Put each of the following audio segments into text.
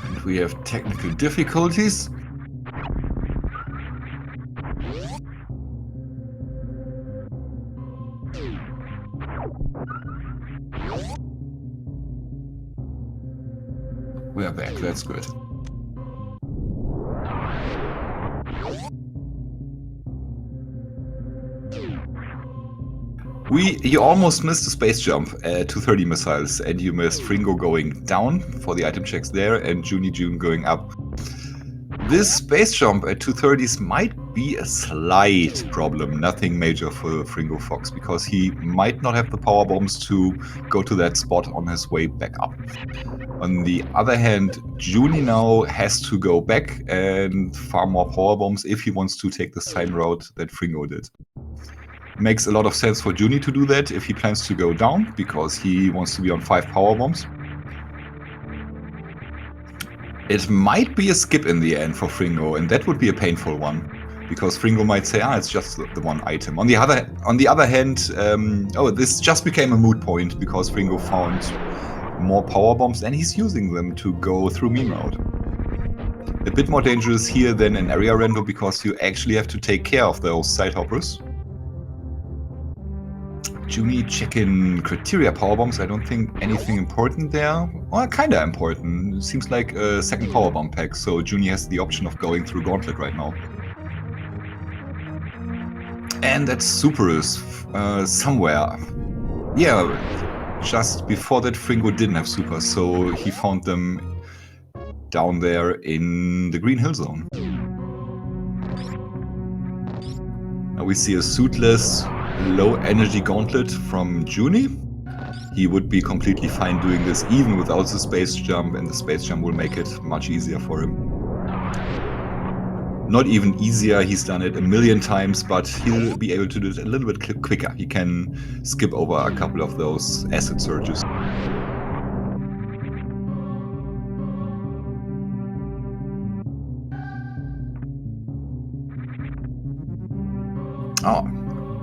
And we have technical difficulties. We are back, that's good. You almost missed the space jump at 230 missiles, and you missed Fringo going down for the item checks there, and jooniejoone going up. This space jump at 230s might be a slight problem, nothing major for Fringo Fox, because he might not have the power bombs to go to that spot on his way back up. On the other hand, Joonie now has to go back and farm more power bombs if he wants to take the same route that Fringo did. Makes a lot of sense for Joonie to do that if he plans to go down, because he wants to be on 5 power bombs. It might be a skip in the end for Fringo, and that would be a painful one, because Fringo might say, it's just the one item. On the other hand, this just became a moot point, because Fringo found more power bombs, and he's using them to go through meme route. A bit more dangerous here than in area rando, because you actually have to take care of those side hoppers. Joonie checking criteria power bombs. I don't think anything important there. Well, kinda important. It seems like a second power bomb pack, so Joonie has the option of going through Gauntlet right now. And that super is somewhere. Yeah, just before that Fringo didn't have super, so he found them down there in the Green Hill Zone. Now we see a suitless, low energy gauntlet from Joonie. He would be completely fine doing this even without the space jump, and the space jump will make it much easier for him. Not even easier, he's done it a million times, but he'll be able to do it a little bit quicker. He can skip over a couple of those acid surges.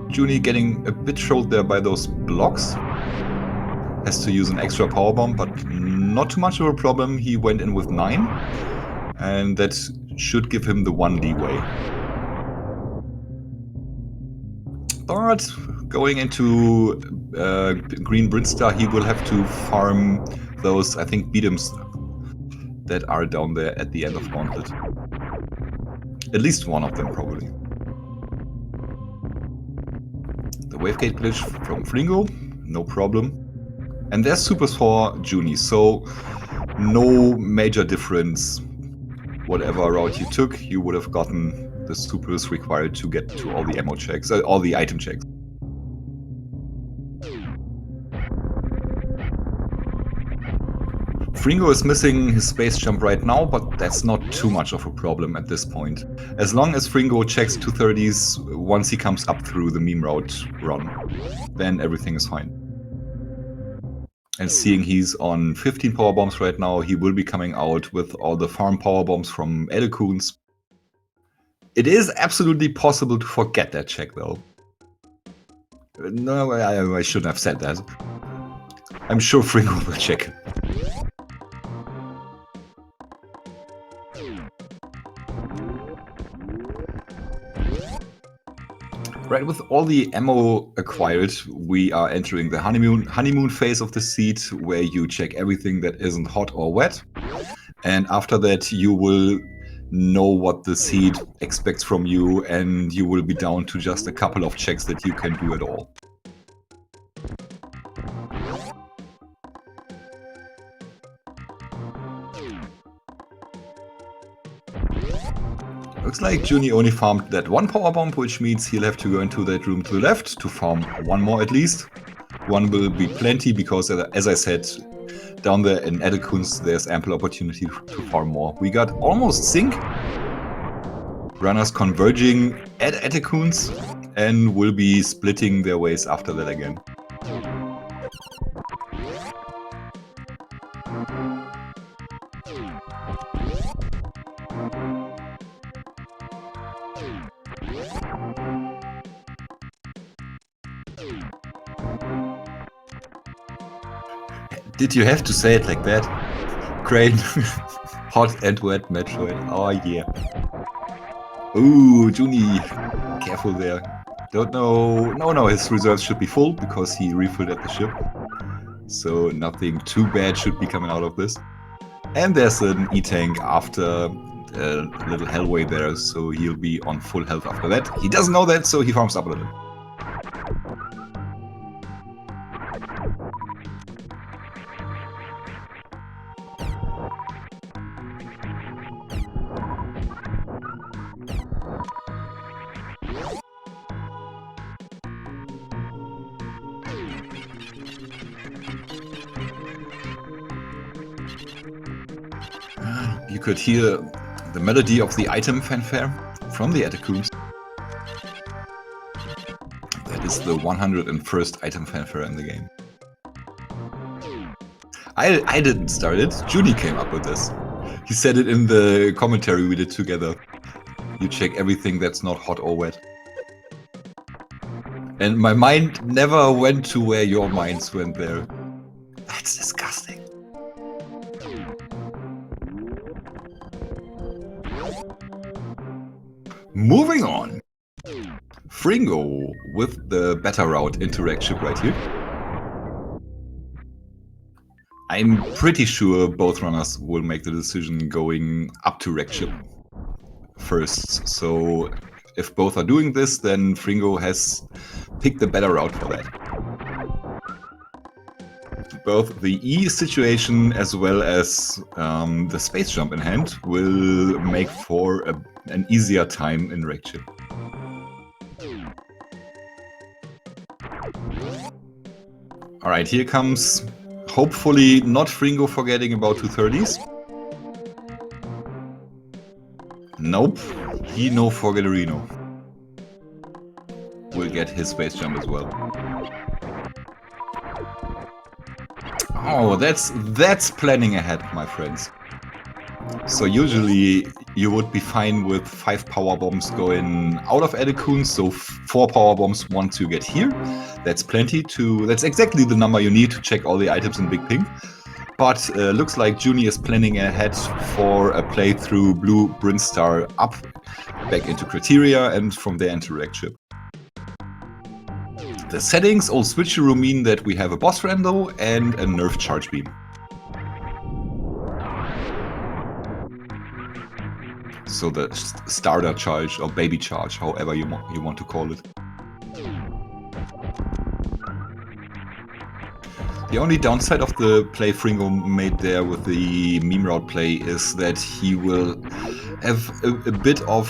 Joonie getting a bit trolled there by those blocks. Has to use an extra power bomb, but not too much of a problem. He went in with 9, and that should give him the 1 leeway. But going into Green Brinstar, he will have to farm those, I think, beat'ems that are down there at the end of Gauntlet. At least one of them, probably. The Wavegate glitch from Fringo, no problem. And there's supers for Joonie, so no major difference. Whatever route you took, you would have gotten the supers required to get to all the ammo checks, all the item checks. Fringo is missing his space jump right now, but that's not too much of a problem at this point. As long as Fringo checks 230s once he comes up through the meme route run, then everything is fine. And seeing he's on 15 power bombs right now, he will be coming out with all the farm power bombs from Edelkoons. It is absolutely possible to forget that check, though. No, I shouldn't have said that. I'm sure Fringo will check. Right, with all the ammo acquired, we are entering the honeymoon phase of the seed, where you check everything that isn't hot or wet. And after that, you will know what the seed expects from you, and you will be down to just a couple of checks that you can do at all. Looks like Joonie only farmed that 1 power bomb, which means he'll have to go into that room to the left to farm 1 more at least. 1 will be plenty, because as I said, down there in Edelkoons, there's ample opportunity to farm more. We got almost sync. Runners converging at Edelkoons, and will be splitting their ways after that again. Did you have to say it like that? Crane, Hot and wet Metroid. Oh yeah. Ooh, Junie. Careful there. Don't know. No, his reserves should be full because he refilled at the ship. So nothing too bad should be coming out of this. And there's an E-tank after a little hellway there, so he'll be on full health after that. He doesn't know that, so he farms up a little. You could hear the melody of the item fanfare from the catacombs. That is the 101st item fanfare in the game. I didn't start it, Junie came up with this. He said it in the commentary we did together. You check everything that's not hot or wet. And my mind never went to where your minds went there. That's disgusting. Moving on. Fringo with the better route into wreck ship right here. I'm pretty sure both runners will make the decision going up to wreck ship first. So if both are doing this, then Fringo has picked the better route for that. Both the E situation as well as the space jump in hand will make for an easier time in wreck ship. Alright, here comes hopefully not Fringo forgetting about 230s. Nope, he no forgetterino. Will get his space jump as well. Oh, that's planning ahead, my friends. So usually you would be fine with 5 power bombs going out of Edikun, so 4 power bombs once you get here. That's plenty that's exactly the number you need to check all the items in Big Pink. But looks like Junie is planning ahead for a playthrough Blue Brinstar up, back into Criteria, and from there into wreck ship. The settings all switcheroo mean that we have a boss rando and a nerf charge beam. So the starter charge or baby charge, however you want to call it. The only downside of the play Fringo made there with the meme route play is that he will have a bit of,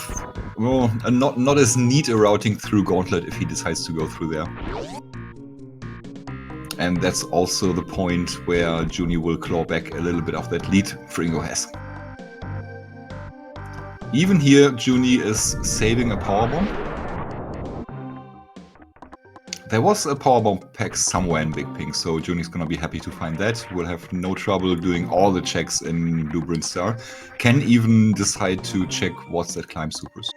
well, not as neat a routing through Gauntlet if he decides to go through there. And that's also the point where Junie will claw back a little bit of that lead Fringo has. Even here, Junie is saving a powerbomb. There was a powerbomb pack somewhere in Big Pink, so Junie's gonna be happy to find that. Will have no trouble doing all the checks in Blue Brinstar. Can even decide to check what's that climb supers.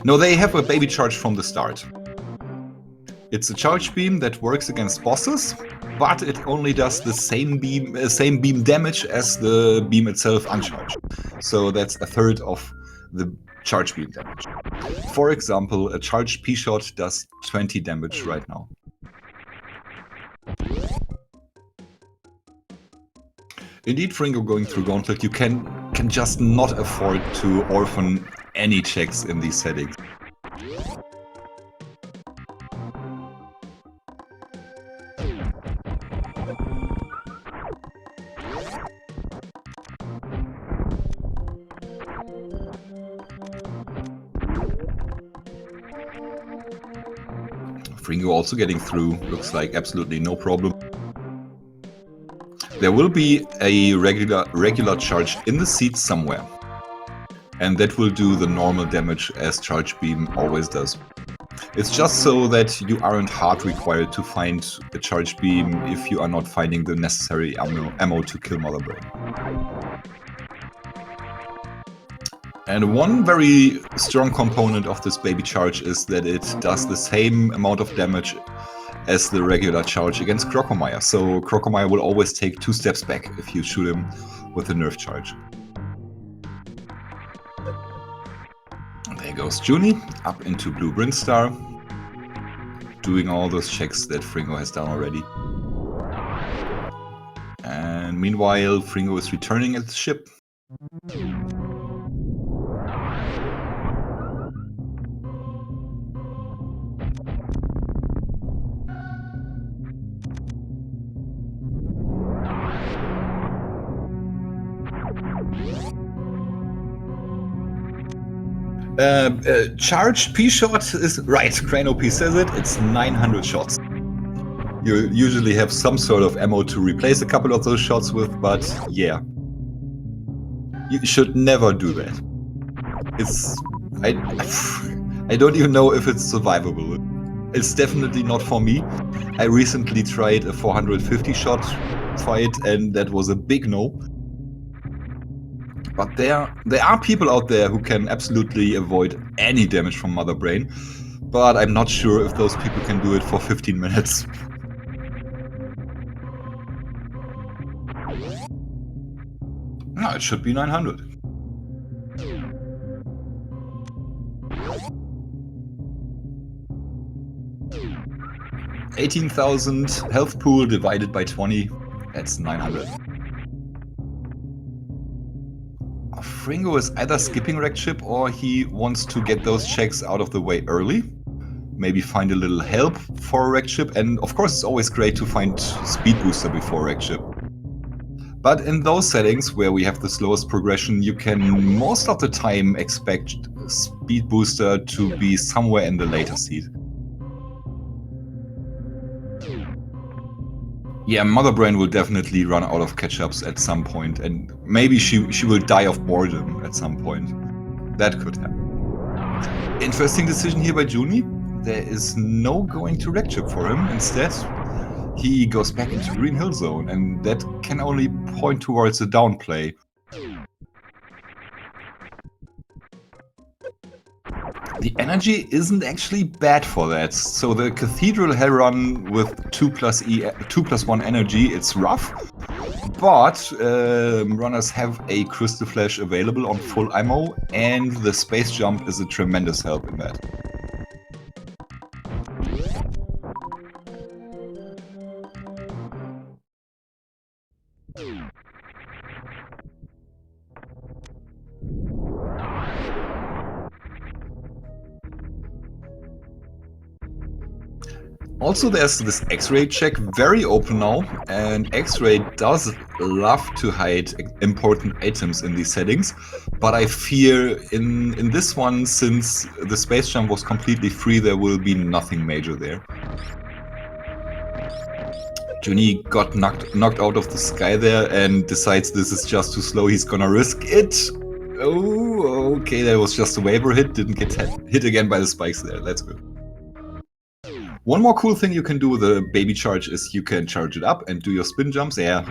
No, they have a baby charge from the start. It's a charge beam that works against bosses, but it only does the same beam damage as the beam itself uncharged. So that's a third of the charge beam damage. For example, a charged P-shot does 20 damage right now. Indeed, Fringo going through Gauntlet, you can just not afford to orphan any checks in these settings. Fringo also getting through, looks like absolutely no problem. There will be a regular charge in the seat somewhere. And that will do the normal damage as charge beam always does. It's just so that you aren't hard required to find a charge beam if you are not finding the necessary ammo to kill Mother Brain. And one very strong component of this baby charge is that it does the same amount of damage as the regular charge against Crocomire. So Crocomire will always take 2 steps back if you shoot him with a nerf charge. There goes Junie, up into Blue Brinstar, doing all those checks that Fringo has done already. And meanwhile, Fringo is returning at the ship. Charged P-shot is right. Crane OP says it. It's 900 shots. You usually have some sort of ammo to replace a couple of those shots with, but yeah, you should never do that. I don't even know if it's survivable. It's definitely not for me. I recently tried a 450 shot fight, and that was a big no. But there are people out there who can absolutely avoid any damage from Mother Brain, but I'm not sure if those people can do it for 15 minutes. No, it should be 900. $18,000 health pool divided by 20, that's 900. Fringo is either skipping wrecked ship or he wants to get those checks out of the way early. Maybe find a little help for a wrecked ship, and of course it's always great to find speed booster before wrecked ship. But in those settings where we have the slowest progression, you can most of the time expect speed booster to be somewhere in the later seat. Yeah, Mother Brain will definitely run out of catch-ups at some point, and maybe she will die of boredom at some point. That could happen. Interesting decision here by Junie. There is no going to wreck ship for him. Instead, he goes back into Green Hill Zone, and that can only point towards a downplay. The energy isn't actually bad for that. So the Cathedral Hell Run with 2+1 energy, it's rough. But runners have a Crystal Flash available on full ammo, and the space jump is a tremendous help in that. Also, there's this X-ray check very open now, and X-ray does love to hide important items in these settings, but I fear in this one, since the space jump was completely free, there will be nothing major there. Junie got knocked out of the sky there and decides this is just too slow, he's gonna risk it. Oh, okay, that was just a waiver hit, didn't get hit again by the spikes there, that's good. One more cool thing you can do with a baby charge is you can charge it up and do your spin jumps. Yeah,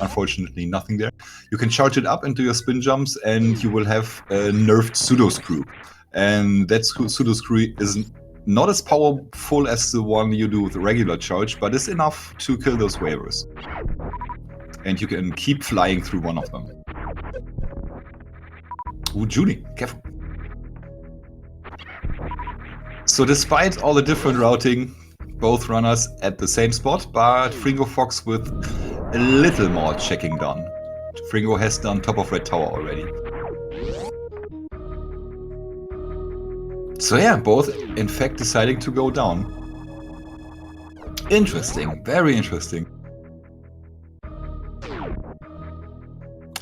unfortunately nothing there. You can charge it up and do your spin jumps, and you will have a nerfed pseudo screw. And that pseudo screw is not as powerful as the one you do with a regular charge, but it's enough to kill those waivers. And you can keep flying through one of them. Ooh, Junie, careful. So despite all the different routing, both runners at the same spot, but Fringo Fox with a little more checking done. Fringo has done top of Red Tower already. So yeah, both in fact deciding to go down. Interesting, very interesting.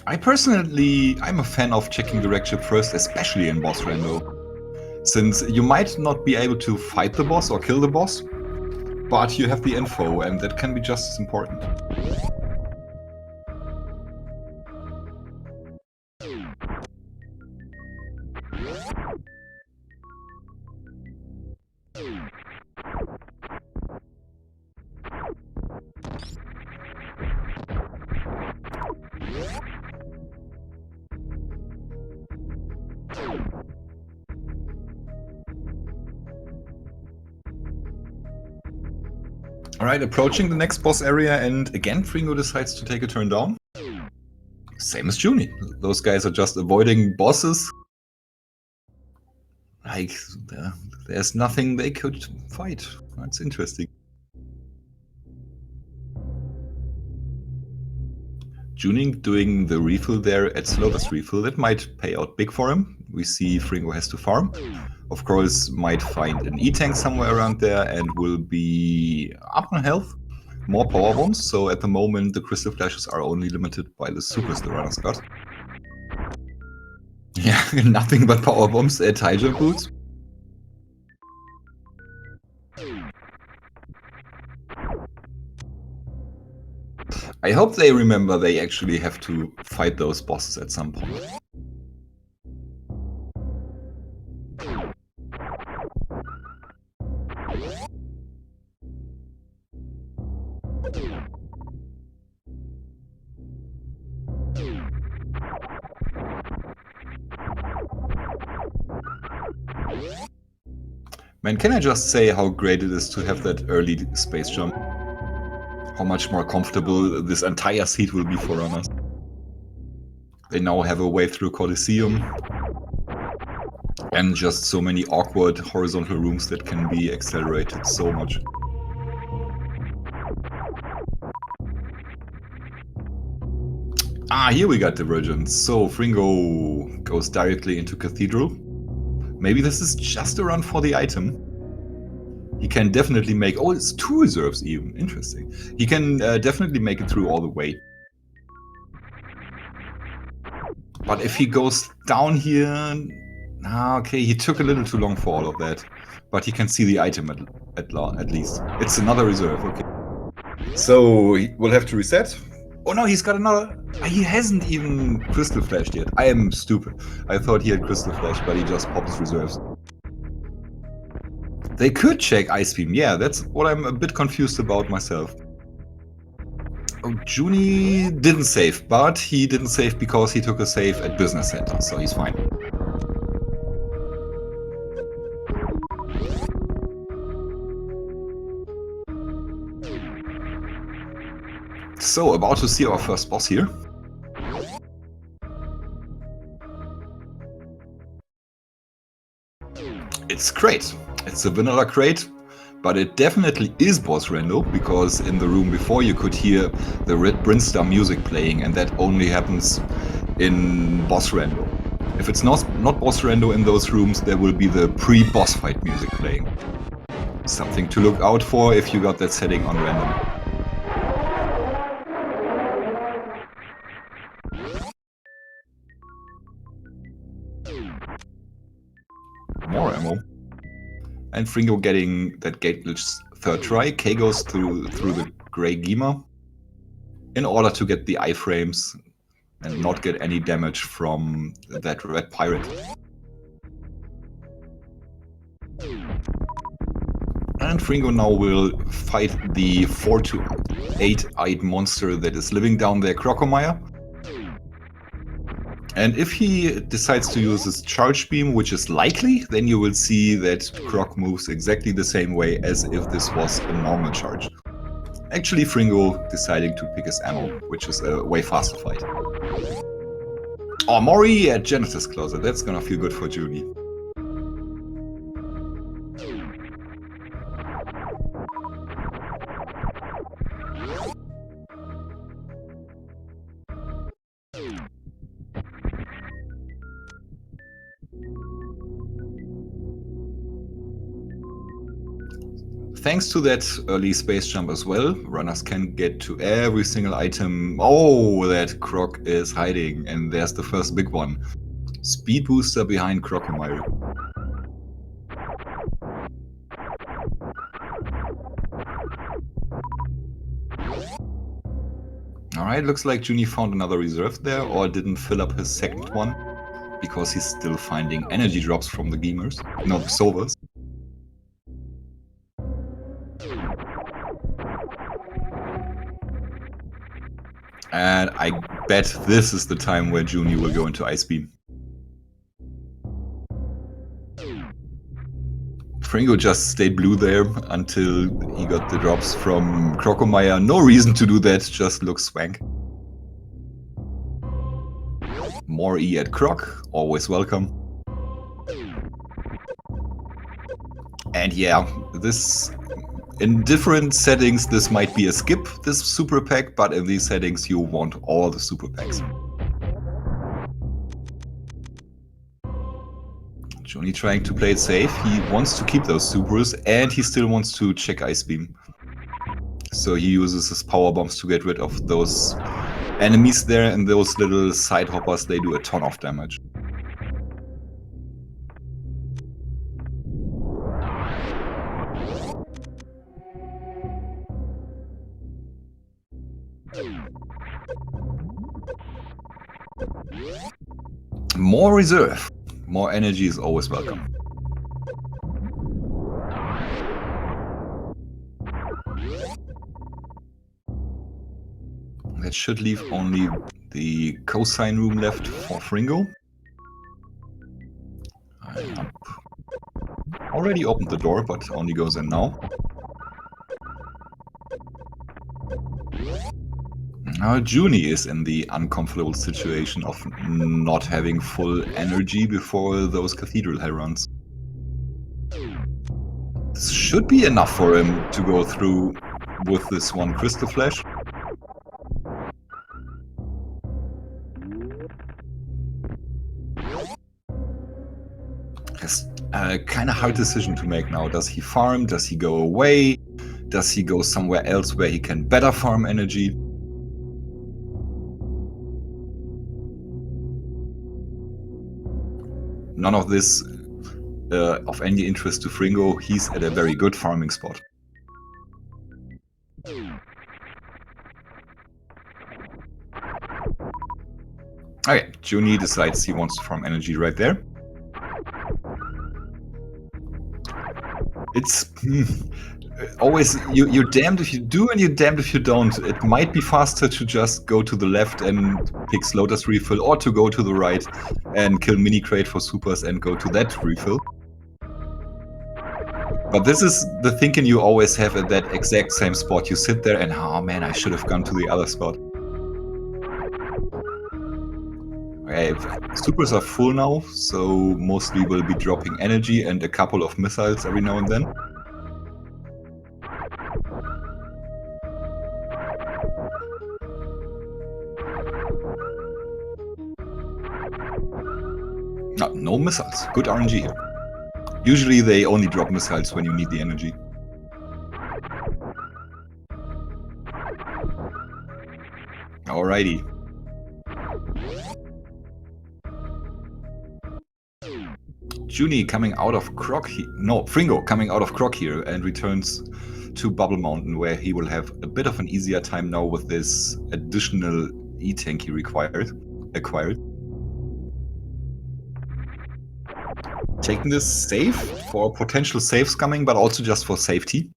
I'm a fan of checking the wreck ship first, especially in boss rando. Since you might not be able to fight the boss or kill the boss, but you have the info, and that can be just as important. Alright, approaching the next boss area, and again Fringo decides to take a turn down. Same as Junie. Those guys are just avoiding bosses. Like, there's nothing they could fight. That's interesting. Junie doing the refill there at Slover's refill, that might pay out big for him. We see Fringo has to farm. Of course, might find an E-tank somewhere around there and will be up on health. More power bombs, so at the moment the crystal flashes are only limited by the supers the runner's got. Yeah, nothing but power bombs at high jump boots. I hope they remember they actually have to fight those bosses at some point. Man, can I just say how great it is to have that early space jump? How much more comfortable this entire seat will be for runners. They now have a way through Colosseum. And just so many awkward horizontal rooms that can be accelerated so much. Ah, here we got divergence. So Fringo goes directly into Cathedral. Maybe this is just a run for the item. He can definitely make... Oh, it's 2 reserves even. Interesting. He can definitely make it through all the way. But if he goes down here... Okay, he took a little too long for all of that. But he can see the item at least. It's another reserve, okay. So we'll have to reset. Oh no, he's got another... He hasn't even crystal flashed yet. I am stupid. I thought he had crystal flash, but he just popped his reserves. They could check Ice Beam, yeah, that's what I'm a bit confused about myself. Oh, Junie didn't save, but he didn't save because he took a save at Business Center, so he's fine. So, about to see our first boss here. It's Crate. It's a vanilla Crate, but it definitely is boss rando, because in the room before you could hear the Red Brinstar music playing, and that only happens in boss rando. If it's not boss rando in those rooms, there will be the pre-boss fight music playing. Something to look out for if you got that setting on random. More ammo. And Fringo getting that gate glitch third try. K goes through the Grey Gema in order to get the iframes and not get any damage from that red pirate. And Fringo now will fight the 4 to 8-eyed monster that is living down there, Crocomire. And if he decides to use his charge beam, which is likely, then you will see that Croc moves exactly the same way as if this was a normal charge. Actually, Fringo deciding to pick his ammo, which is a way faster fight. Oh, Mori at Genesis Closet, that's gonna feel good for Junie. Thanks to that early space jump as well, runners can get to every single item. Oh, that Croc is hiding, and there's the first big one. Speed booster behind Crocomire. Alright, looks like Junie found another reserve there, or didn't fill up his second one, because he's still finding energy drops from the gamers. No, the Sovers. And I bet this is the time where Junie will go into Ice Beam. Fringo just stayed blue there until he got the drops from Crocomire. No reason to do that, just looks swank. More E at Croc, always welcome. And yeah, this, in different settings, this might be a skip, this super pack, but in these settings you want all the super packs. Joonie trying to play it safe. He wants to keep those supers and he still wants to check Ice Beam. So he uses his power bombs to get rid of those enemies there, and those little side hoppers, they do a ton of damage. More reserve. More energy is always welcome. That should leave only the cosine room left for Fringo. Already opened the door, but only goes in now. Now Joonie is in the uncomfortable situation of not having full energy before those Cathedral Hell runs. This should be enough for him to go through with this one Crystal Flash. It's a kind of hard decision to make now. Does he farm? Does he go away? Does he go somewhere else where he can better farm energy? None of this of any interest to Fringo. He's at a very good farming spot. Okay, Joonie decides he wants to farm energy right there. It's always, you're damned if you do and you're damned if you don't. It might be faster to just go to the left and pick Slotus refill, or to go to the right and kill Mini Crate for supers and go to that refill. But this is the thinking you always have at that exact same spot. You sit there and, oh man, I should have gone to the other spot. Okay, supers are full now, so mostly will be dropping energy and a couple of missiles every now and then. No missiles. Good RNG here. Usually they only drop missiles when you need the energy. Alrighty. Joonie coming out of Croc Fringo coming out of Croc here and returns to Bubble Mountain, where he will have a bit of an easier time now with this additional E-tank he acquired. Taking this safe for potential saves coming, but also just for safety.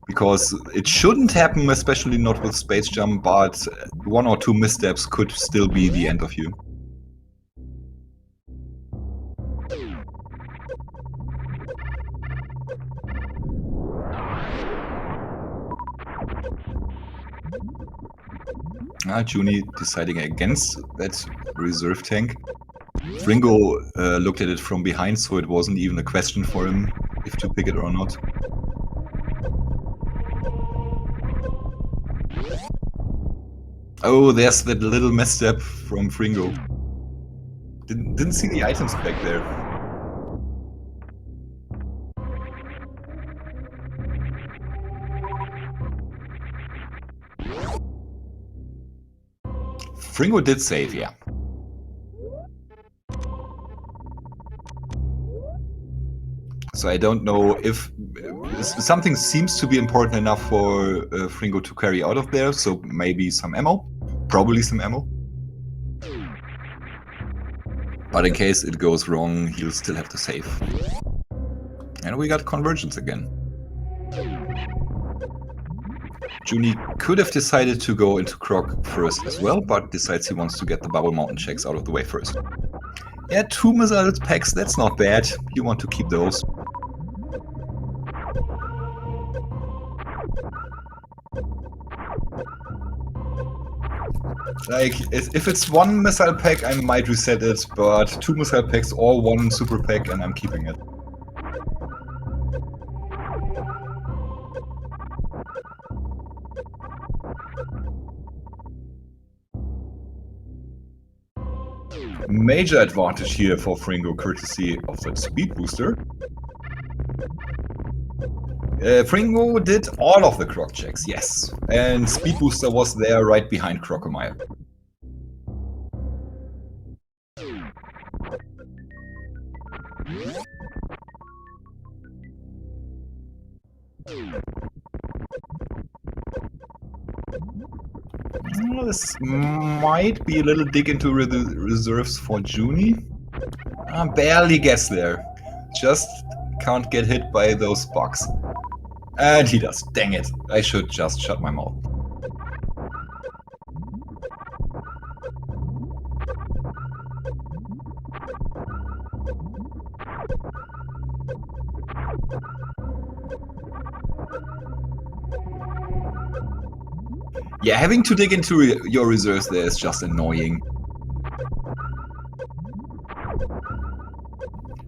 Because it shouldn't happen, especially not with Space Jump, but one or two missteps could still be the end of you. Joonie deciding against that reserve tank. Fringo looked at it from behind, so it wasn't even a question for him if to pick it or not. Oh, there's that little misstep from Fringo. Didn't see the items back there. Fringo did save, yeah. So I don't know if something seems to be important enough for Fringo to carry out of there, so maybe some ammo, probably some ammo. But in case it goes wrong, he'll still have to save. And we got convergence again. Joonie could have decided to go into Croc first as well, but decides he wants to get the Bubble Mountain checks out of the way first. Yeah, 2 missile packs, that's not bad. You want to keep those. Like, if it's one missile pack, I might reset it, but 2 missile packs or 1 super pack, and I'm keeping it. Major advantage here for Fringo, courtesy of that speed booster. Fringo did all of the croc checks, yes. And speed booster was there right behind Crocomile. This might be a little dig into reserves for Junie. Barely gets there. Just can't get hit by those bugs. And he does. Dang it. I should just shut my mouth. Yeah, having to dig into your reserves there is just annoying.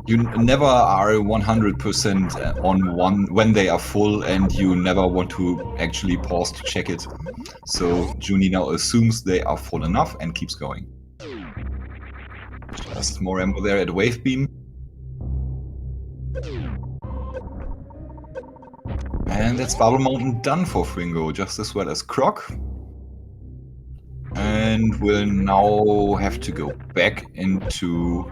You never are 100% on one when they are full, and you never want to actually pause to check it. So Junie now assumes they are full enough and keeps going. Just more ammo there at Wave Beam. And that's Bubble Mountain done for Fringo, just as well as Croc. And we'll now have to go back into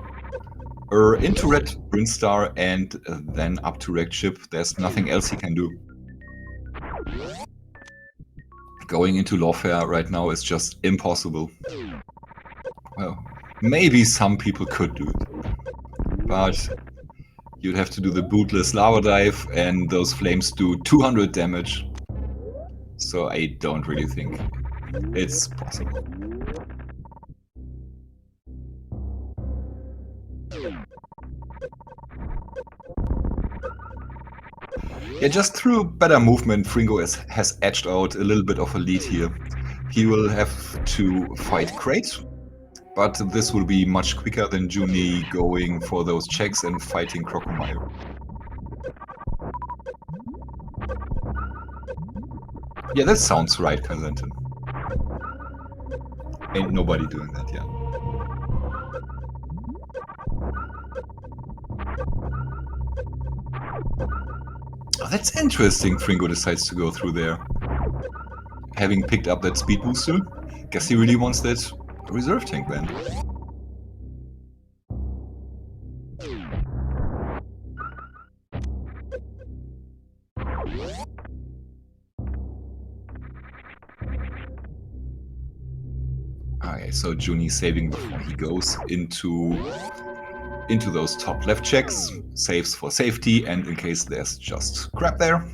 Red Brinstar and then up to Wrecked Ship. There's nothing else he can do. Going into Norfair right now is just impossible. Well, maybe some people could do it, but you'd have to do the bootless lava dive, and those flames do 200 damage. So I don't really think it's possible. Yeah, just through better movement, Fringo has edged out a little bit of a lead here. He will have to fight Crate, but this will be much quicker than Junie going for those checks and fighting Crocomile. Yeah, that sounds right, Kazantin. Ain't nobody doing that, yeah. Oh, that's interesting. Fringo decides to go through there. Having picked up that speed booster, guess he really wants that reserve tank then. Okay, so Junie's saving before he goes into those top left checks, saves for safety, and in case there's just crap there.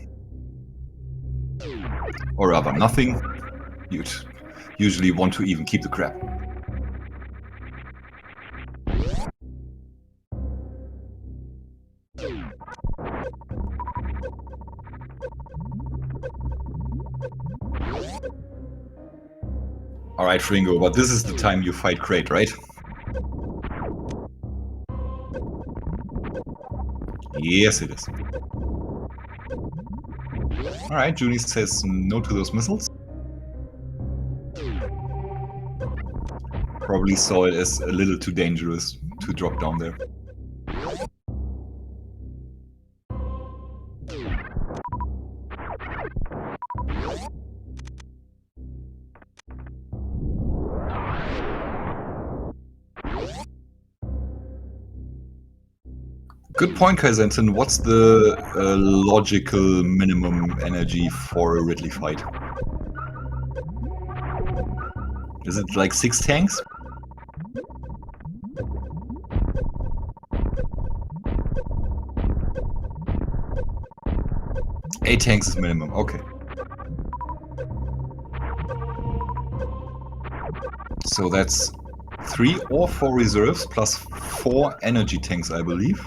Or rather nothing. You'd usually want to even keep the crap. Alright, Fringo, but this is the time you fight Crate, right? Yes, it is. Alright, Junie says no to those missiles. Probably saw it as a little too dangerous to drop down there. Good point, Kaizensen. What's the logical minimum energy for a Ridley fight? Is it like 6 tanks? Eight tanks is minimum, okay. So that's 3 or 4 reserves plus 4 energy tanks, I believe.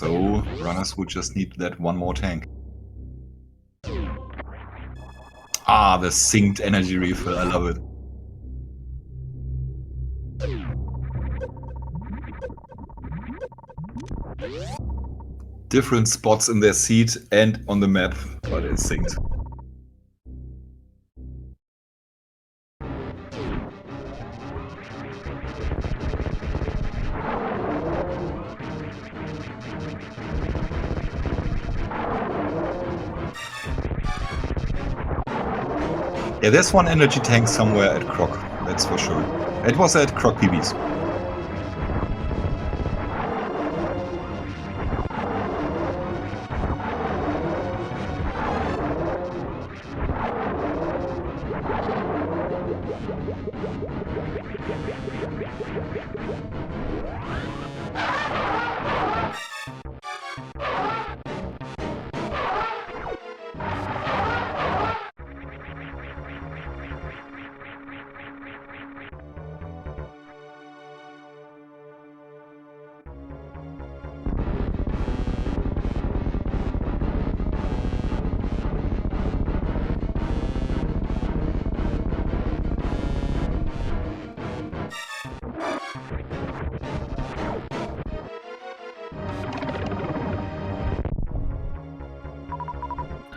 So runners would just need that one more tank. Ah, the synced energy refill, I love it. Different spots in their seat and on the map, but it's synced. Yeah, there's one energy tank somewhere at Croc, that's for sure. It was at Croc PBs.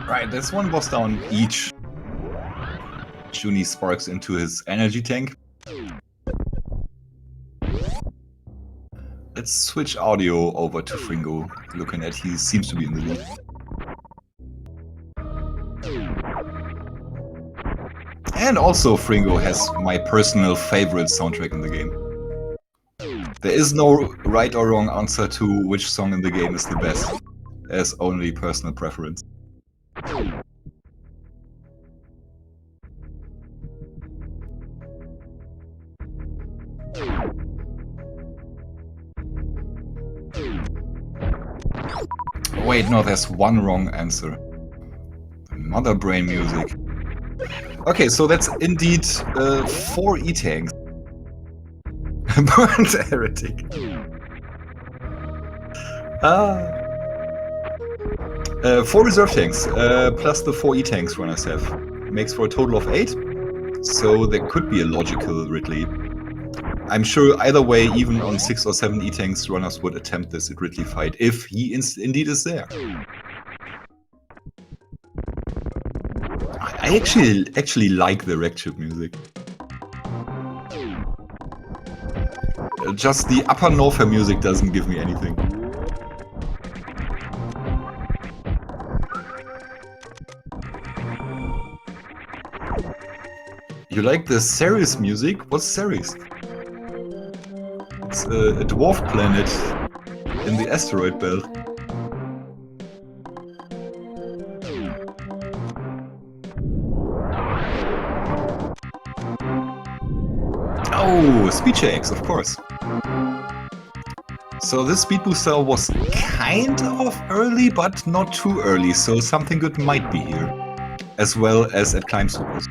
Right, there's one boss down each. Joonie sparks into his energy tank. Let's switch audio over to Fringo, looking at he seems to be in the lead. And also Fringo has my personal favorite soundtrack in the game. There is no right or wrong answer to which song in the game is the best. There's only personal preference. Wait, no, there's one wrong answer. Mother brain music. Okay, so that's indeed 4 E-tanks. Burnt heretic. 4 reserve tanks, plus the 4 E-tanks runners have. Makes for a total of 8. So there could be a logical Ridley. I'm sure either way, even on 6 or 7 E-tanks, runners would attempt this Ridley fight if he indeed is there. I actually like the wreck chip music. Just the upper Norfair music doesn't give me anything. You like the Ceres music? What's Ceres? It's a dwarf planet in the asteroid belt. Oh, speed shakes, of course. So this speed boost cell was kind of early, but not too early, so something good might be here. As well as at climb supers.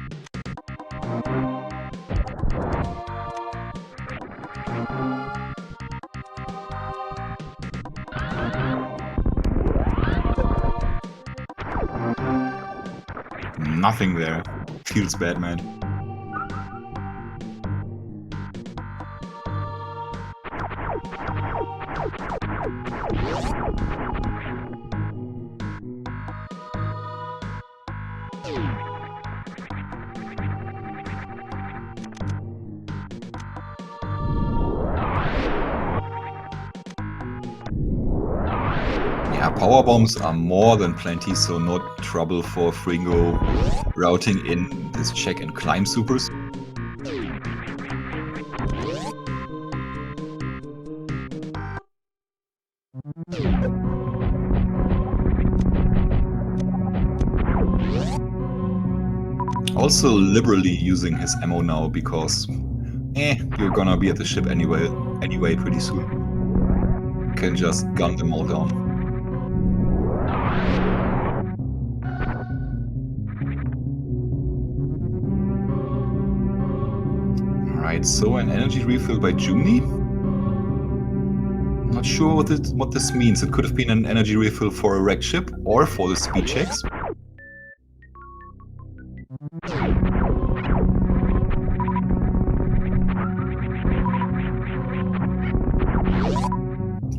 Nothing there. Feels bad, man. Yeah, power bombs are more than plenty, so no trouble for Fringo routing in this check and climb supers. Also liberally using his ammo now because you're gonna be at the ship anyway pretty soon. Can just gun them all down. Alright, so an energy refill by Joonie. Not sure what this means. It could have been an energy refill for a wrecked ship or for the speed checks.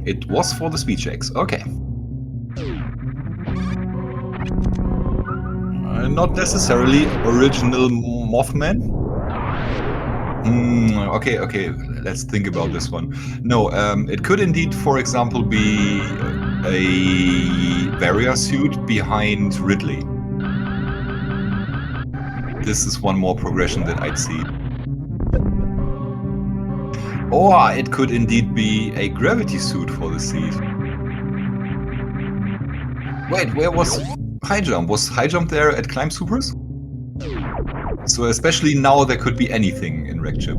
It was for the speed checks. Okay. Not necessarily original Mothman. Okay, let's think about this one. No, it could indeed, for example, be a barrier suit behind Ridley. This is one more progression that I'd see. Or it could indeed be a gravity suit for the seed. Wait, where was High Jump? Was High Jump there at Climb Supers? So especially now there could be anything in Wrecked Ship.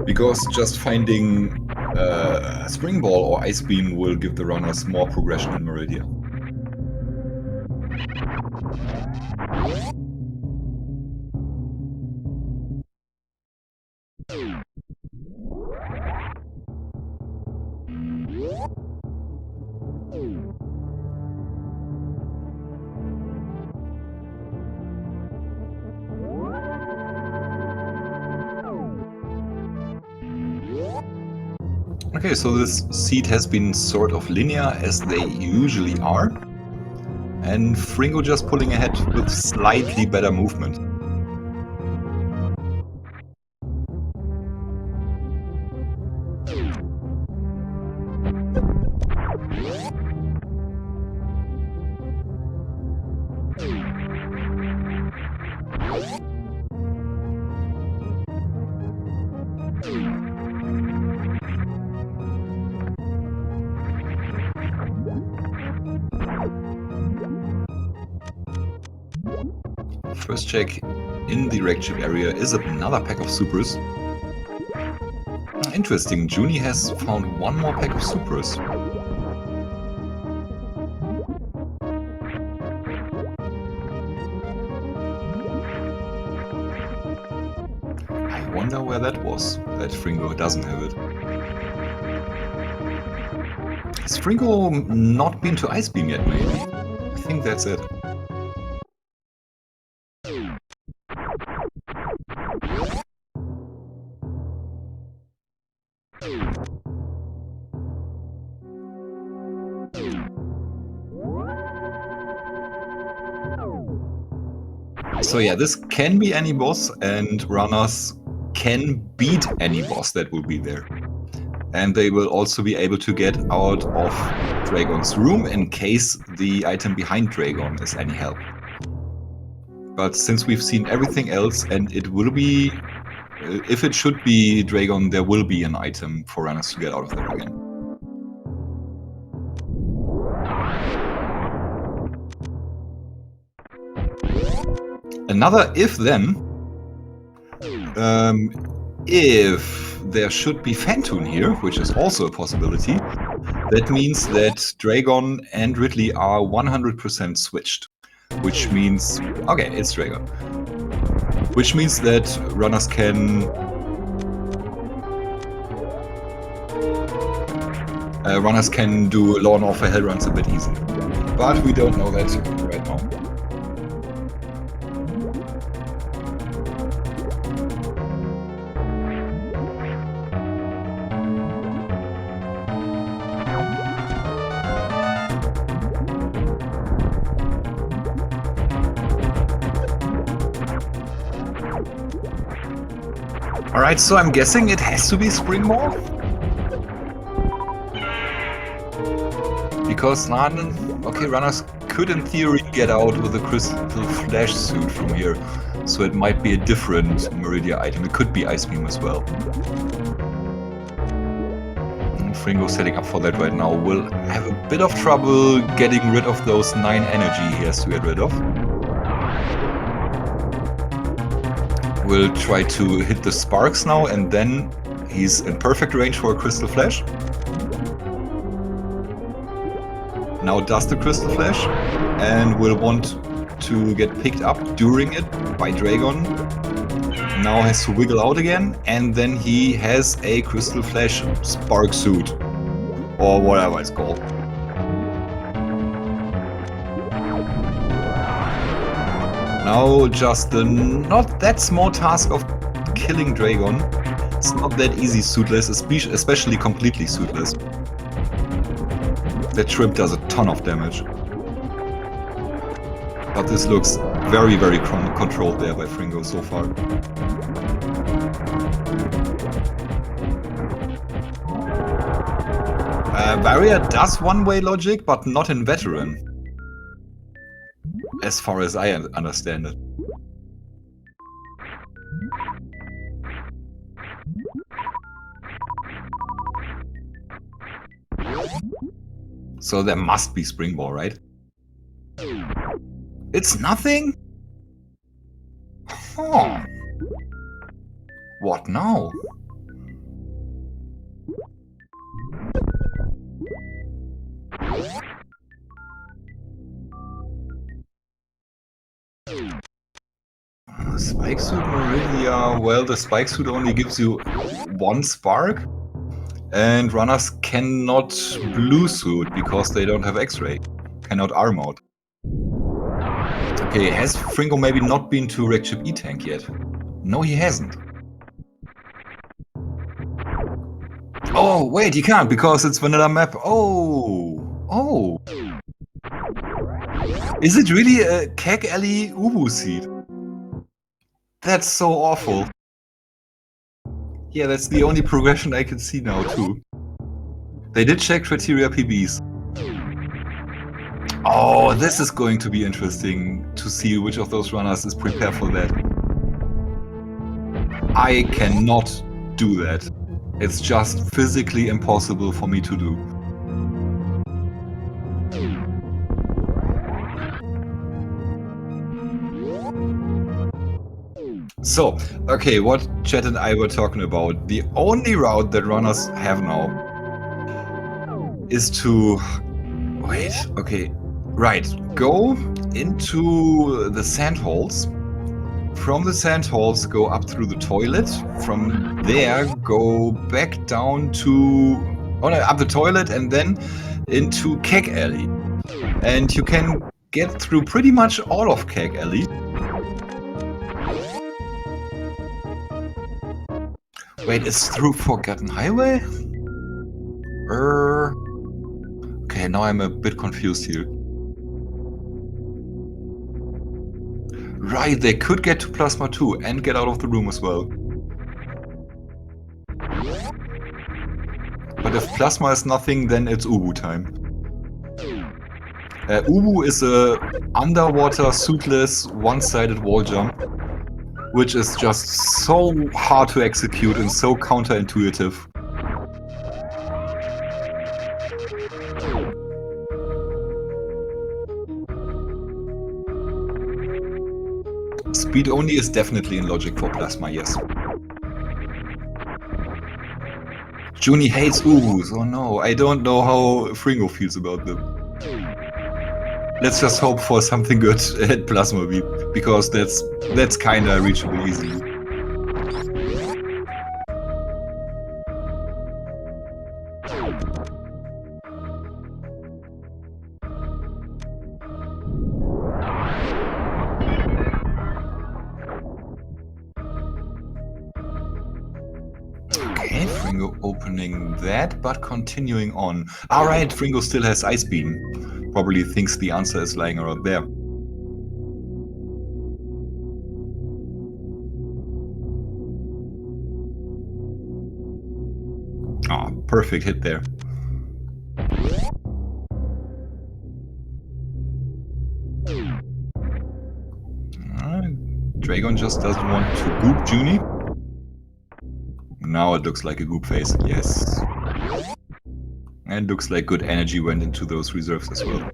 Because just finding Spring Ball or Ice Beam will give the runners more progression in Meridia. Okay, so this seed has been sort of linear as they usually are. And Fringo just pulling ahead with slightly better movement. First check in the wrecked ship area is another pack of supers. Interesting, Joonie has found one more pack of supers. I wonder where that was, that Fringo doesn't have it. Has Fringo not been to Ice Beam yet, maybe? I think that's it. So yeah, this can be any boss, and runners can beat any boss that will be there. And they will also be able to get out of Dragon's room in case the item behind Dragon is any help. But since we've seen everything else, and it will be, if it should be Dragon, there will be an item for runners to get out of there again. Another if-then, if there should be Phantoon here, which is also a possibility, that means that Dragon and Ridley are 100% switched. Which means, okay, it's Dragon. Which means that runners can do Law and Norfair hell runs a bit easily. But we don't know that right now. Alright, so I'm guessing it has to be Spring Ball? Because, okay, runners could in theory get out with a Crystal Flash suit from here. So it might be a different Meridia item. It could be Ice Beam as well. Fringo setting up for that right now. Will have a bit of trouble getting rid of those 9 energy he has to get rid of. Will try to hit the sparks now, and then he's in perfect range for a Crystal Flash. Now does the Crystal Flash, and will want to get picked up during it by Dragon. now has to wiggle out again, and then he has a Crystal Flash Spark Suit. Or whatever it's called. Now just the not that small task of killing Dragon. It's not that easy suitless, especially completely suitless. That shrimp does a ton of damage. But this looks very, very controlled there by Fringo so far. Barrier does one-way logic, but not in Veteran. As far as I understand it. So there must be Springball, right? It's nothing? Huh. What now? Spike Suit Meridia, well, the Spike Suit only gives you one spark, and runners cannot Blue Suit because they don't have X-Ray, cannot R-Mode. Okay, has Fringo maybe not been to Wreckship E-Tank yet? No, he hasn't. Oh, wait, he can't because it's vanilla map. Oh. Is it really a Keg Alley Ubu seed? That's so awful. Yeah, that's the only progression I can see now, too. They did check criteria PBs. Oh, this is going to be interesting to see which of those runners is prepared for that. I cannot do that. It's just physically impossible for me to do. So, okay, what Chet and I were talking about. The only route that runners have now is to... Wait, okay. Right, go into the sand holes. From the sand holes, go up through the toilet. From there, go back down to... Oh no, up the toilet and then into Keg Alley. And you can get through pretty much all of Keg Alley. Wait, it's through Forgotten Highway? Okay, now I'm a bit confused here. Right, they could get to Plasma 2 and get out of the room as well. But if Plasma is nothing, then it's Ubu time. Ubu is a underwater, suitless, one-sided wall jump, which is just so hard to execute and so counterintuitive. Speed only is definitely in logic for Plasma, yes. Joonie hates Ubus. Oh no, I don't know how Fringo feels about them. Let's just hope for something good at Plasma Beam, because that's kinda reachable easily. Okay, Fringo opening that, but continuing on. Alright, Fringo still has Ice Beam. Probably thinks the answer is lying around there. Oh, perfect hit there. Dragon just doesn't want to goop Joonie. Now it looks like a goop phase, yes. And looks like good energy went into those reserves as well.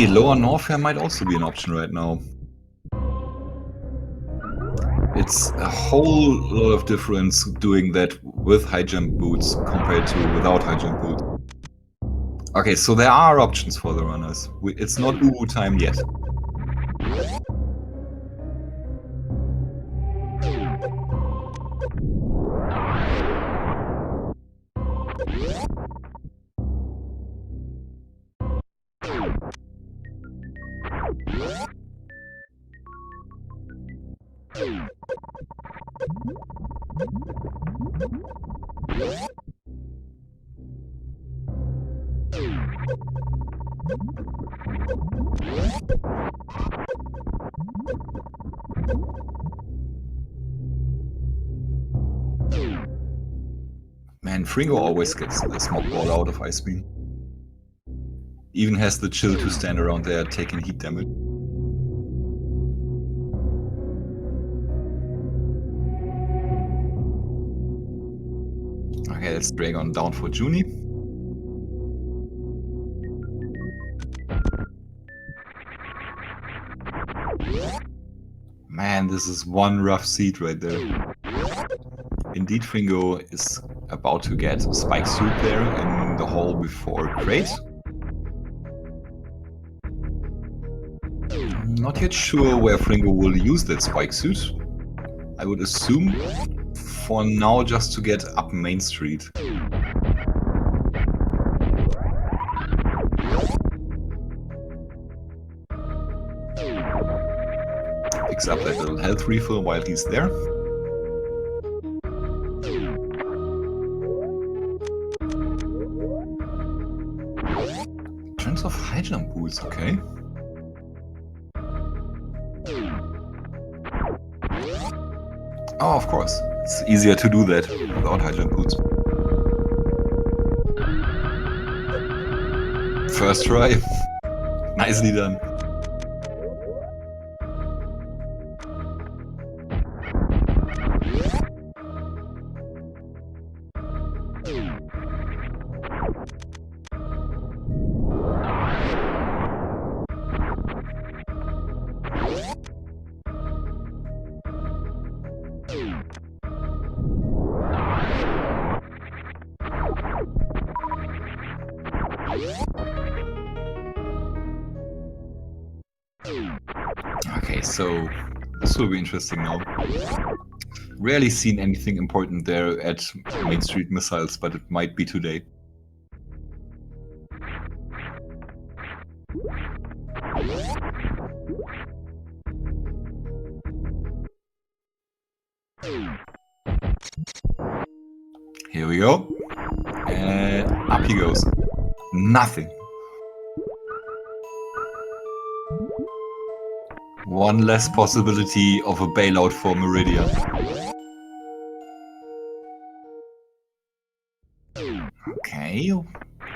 Lower Norfair might also be an option right now. it's a whole lot of difference doing that with high jump boots compared to without high jump boots. Okay, so there are options for the runners. It's not uwu time yet. Man, Fringo always gets the smoke ball out of Ice Beam. Even has the chill to stand around there taking heat damage. Okay, let's drag on down for Joonie. Man, this is one rough seat right there. Indeed, Fringo is about to get Spike Suit there in the hole before Crate. Not yet sure where Fringo will use that Spike Suit. I would assume for now just to get up Main Street. Picks up that little health refill while he's there. Turns off high jump boots, okay. Oh, of course. It's easier to do that without high jump boots. First try. Nicely done. Okay, so this will be interesting now. Rarely seen anything important there at Main Street Missiles, but it might be today. Here we go. And up he goes. Nothing. One less possibility of a bailout for Meridia. Okay.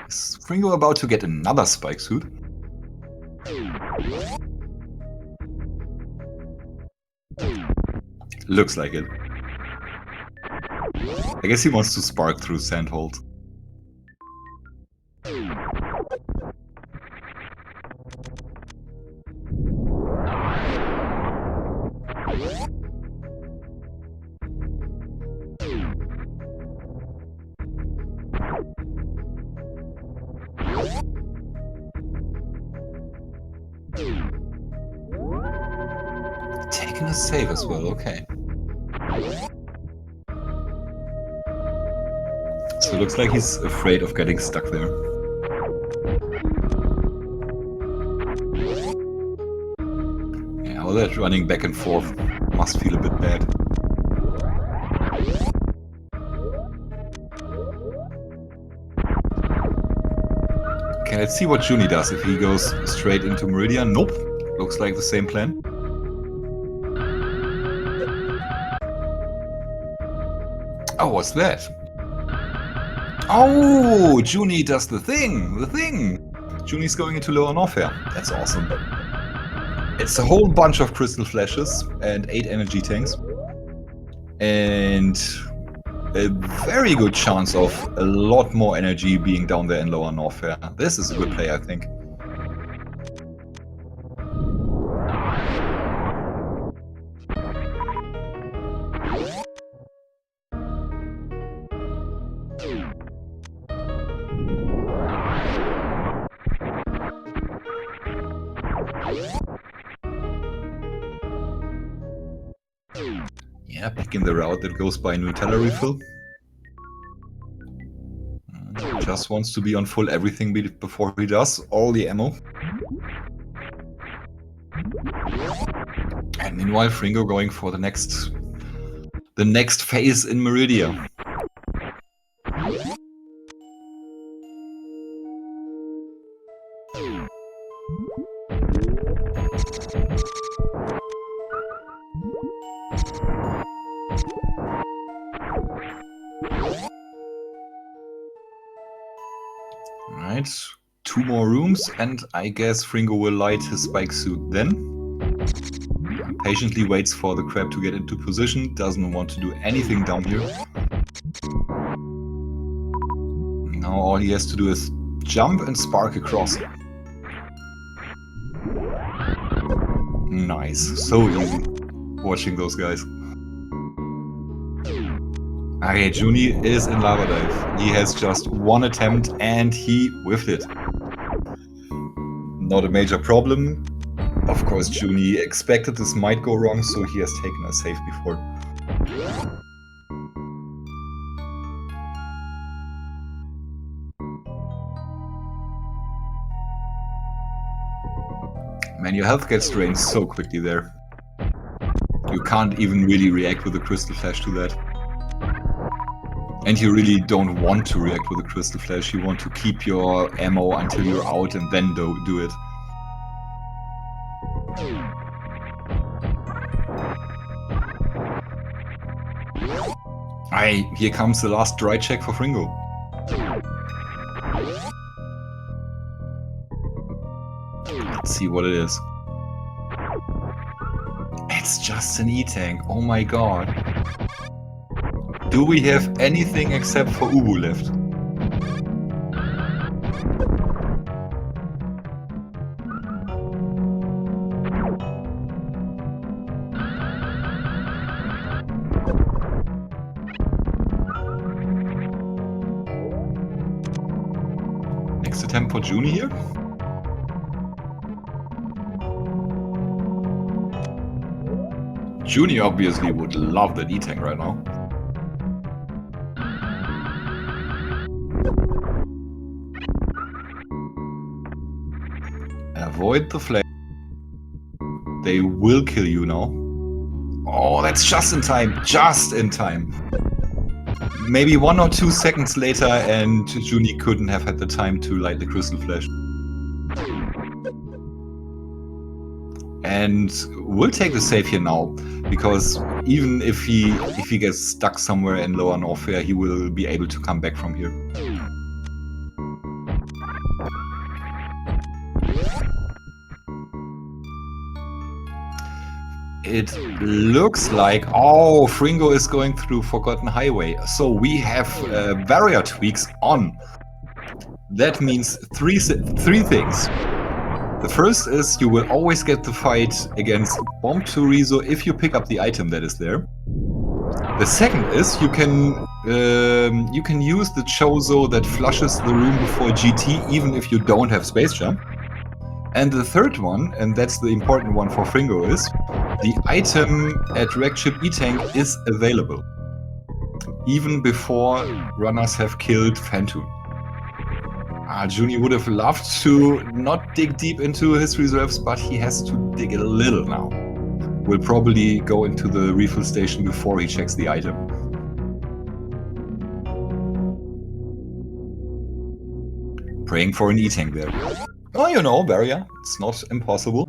Is Fringo about to get another Spike Suit? Looks like it. I guess he wants to spark through Sandholt. Taking a save as well, okay. So it looks like he's afraid of getting stuck there. Yeah, all that running back and forth must feel a bit bad. Okay, let's see what Joonie does. If he goes straight into Meridia, nope. Looks like the same plan. Oh, what's that? Oh, Joonie does the thing! Joonie's going into lower Norfair. That's awesome. It's a whole bunch of crystal flashes and 8 energy tanks. And a very good chance of a lot more energy being down there in lower Norfair. This is a good play, I think. Yeah, picking the route that goes by Nutella refill. Just wants to be on full everything before he does all the ammo. And meanwhile, Fringo going for the next phase in Meridia. Right, 2 more rooms, and I guess Fringo will light his spike suit then. Patiently waits for the crab to get into position, doesn't want to do anything down here. Now all he has to do is jump and spark across. Nice, so easy watching those guys. Okay, Joonie is in lava dive. He has just 1 attempt and he whiffed it. Not a major problem. Of course, Joonie expected this might go wrong, so he has taken a save before. Man, your health gets drained so quickly there. You can't even really react with a crystal flash to that. And you really don't want to react with a crystal flash. You want to keep your ammo until you're out and then do it. Here comes the last dry check for Fringo. Let's see what it is. It's just an E-tank. Oh my god. Do we have anything except for Ubu left? Next attempt for Joonie here. Joonie obviously would love that E-tank right now. Avoid the flame. They will kill you now. Oh, that's just in time. Just in time. Maybe 1 or 2 seconds later and Joonie couldn't have had the time to light the crystal flash. And we'll take the save here now, because even if he gets stuck somewhere in lower Norfair, he will be able to come back from here. It looks like, oh, Fringo is going through Forgotten Highway. So we have barrier tweaks on. That means three things. The first is you will always get the fight against Bomb Chorizo if you pick up the item that is there. The second is you can use the Chozo that flushes the room before GT even if you don't have space jump. And the third one, and that's the important one for Fringo, is the item at Wrecked Ship E-Tank is available even before runners have killed Phantom. Joonie would have loved to not dig deep into his reserves, but he has to dig a little now. Will probably go into the refill station before he checks the item. Praying for an E-tank there. Oh, you know, barrier. It's not impossible.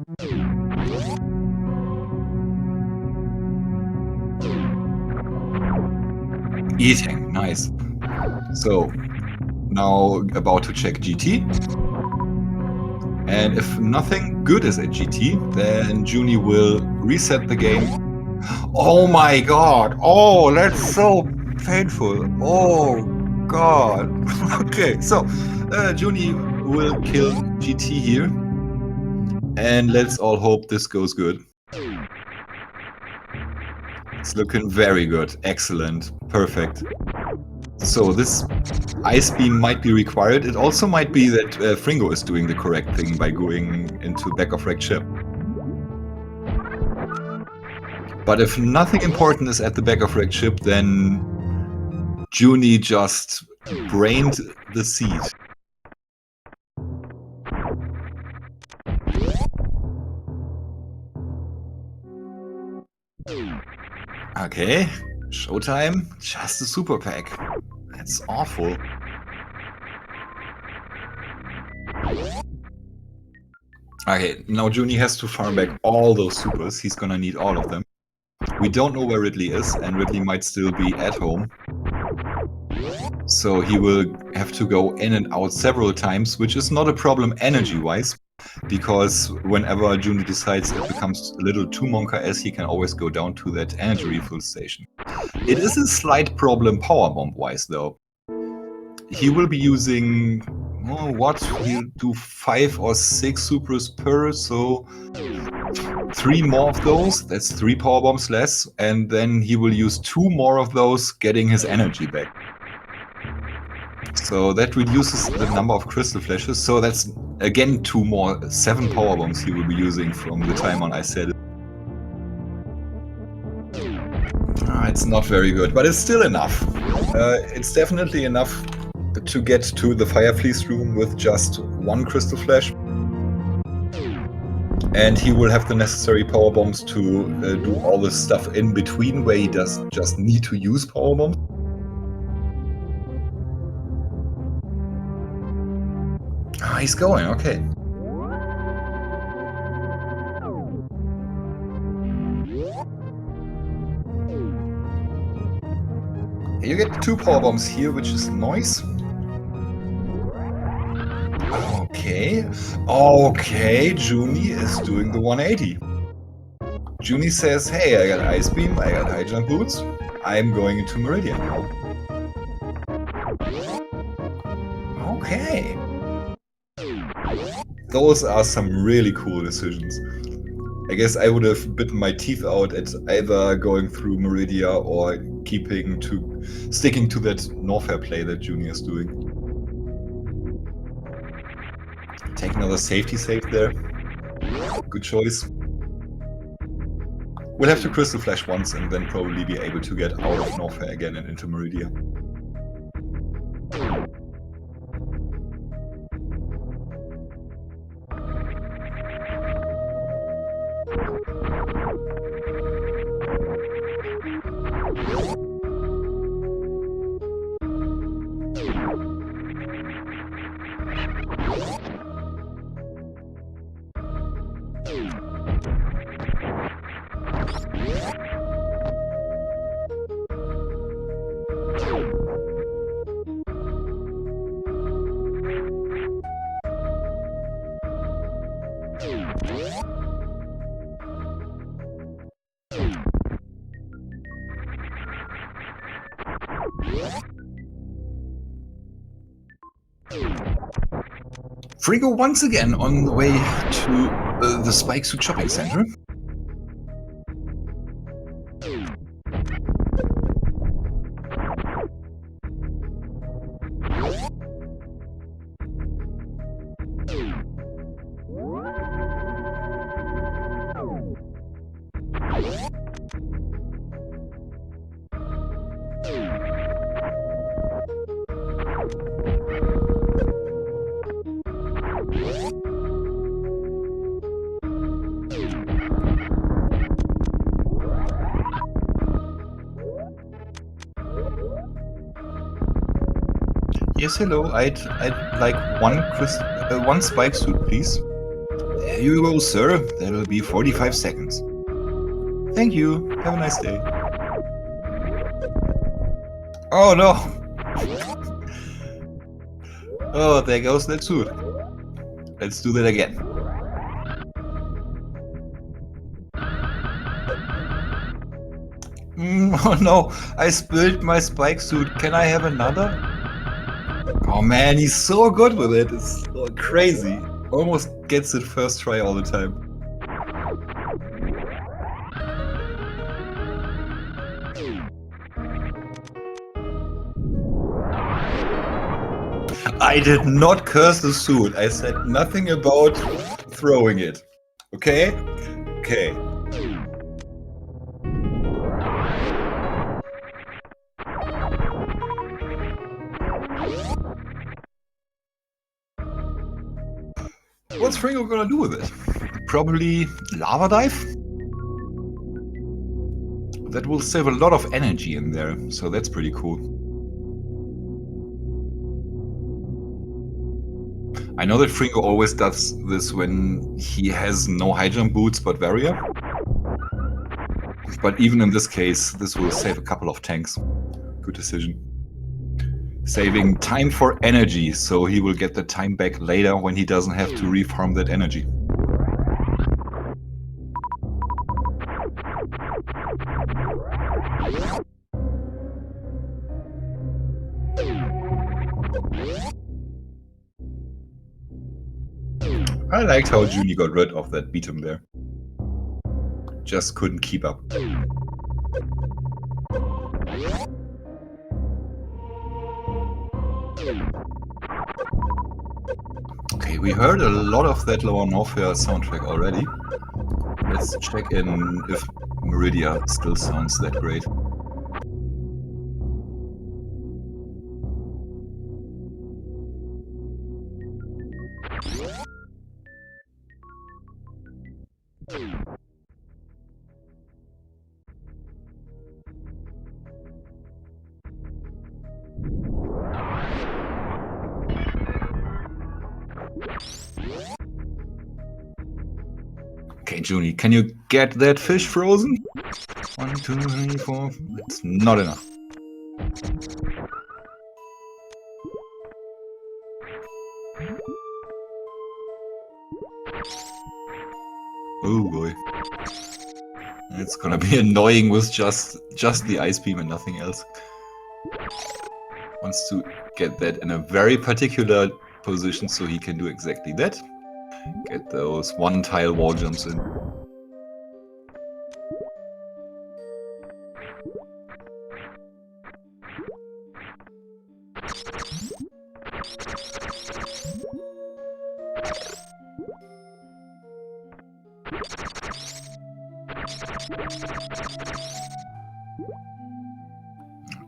E-tank, nice. So, now about to check GT. And if nothing good is at GT, then Joonie will reset the game. Oh my god! Oh, that's so painful. Oh god. Okay, so Joonie will kill GT here. And let's all hope this goes good. It's looking very good. Excellent. Perfect. So this ice beam might be required. It also might be that Fringo is doing the correct thing by going into back of wrecked ship. But if nothing important is at the back of wrecked ship, then Joonie just brained the seed. Okay, showtime. Just a super pack. That's awful. Okay, now Joonie has to farm back all those supers. He's gonna need all of them. We don't know where Ridley is, and Ridley might still be at home. So he will have to go in and out several times, which is not a problem energy-wise, because whenever Joonie decides it becomes a little too Monka-esque, he can always go down to that energy refill station. It is a slight problem powerbomb-wise, though. He will be using, he'll do 5 or 6 supers per, so 3 more of those, that's 3 powerbombs less, and then he will use 2 more of those, getting his energy back. So that reduces the number of crystal flashes, so that's again 2 more, 7 powerbombs he will be using from the time on I said it. It's not very good, but it's still enough. It's definitely enough to get to the Fire Fleece room with just 1 crystal flash. And he will have the necessary power bombs to do all the stuff in between where he does just need to use power bombs. He's going, okay. You get 2 power bombs here, which is nice. Okay, Joonie is doing the 180. Joonie says, hey, I got Ice Beam, I got High Jump Boots, I'm going into Meridian now. Okay. Those are some really cool decisions. I guess I would have bitten my teeth out at either going through Meridia or sticking to that Norfair play that Joonie is doing. Take another safety save there. Good choice. We'll have to Crystal Flash once and then probably be able to get out of Norfair again and into Meridia. Frigo once again on the way to the Spike Suit Shopping Center. Yes, hello. I'd like one spike suit, please. There you go, sir. That'll be 45 seconds. Thank you. Have a nice day. Oh no! Oh, there goes that suit. Let's do that again. Oh no! I spilled my spike suit. Can I have another? Oh man, he's so good with it. It's so crazy. Almost gets it first try all the time. I did not curse the suit. I said nothing about throwing it. Okay? Okay. What's Fringo gonna do with it? Probably lava dive? That will save a lot of energy in there, so that's pretty cool. I know that Fringo always does this when he has no high jump boots but Varia. But even in this case, this will save a couple of tanks. Good decision. Saving time for energy, so he will get the time back later when he doesn't have to reform that energy. I liked how Joonie got rid of that beat him there. Just couldn't keep up. Okay, we heard a lot of that Lower Norfair soundtrack already. Let's check in if Meridia still sounds that great. Okay, Joonie, can you get that fish frozen? 1, 2, 3, 4. It's not enough. Oh boy. It's gonna be annoying with just the ice beam and nothing else. Wants to get that in a very particular position so he can do exactly that. Get those one-tile wall jumps in.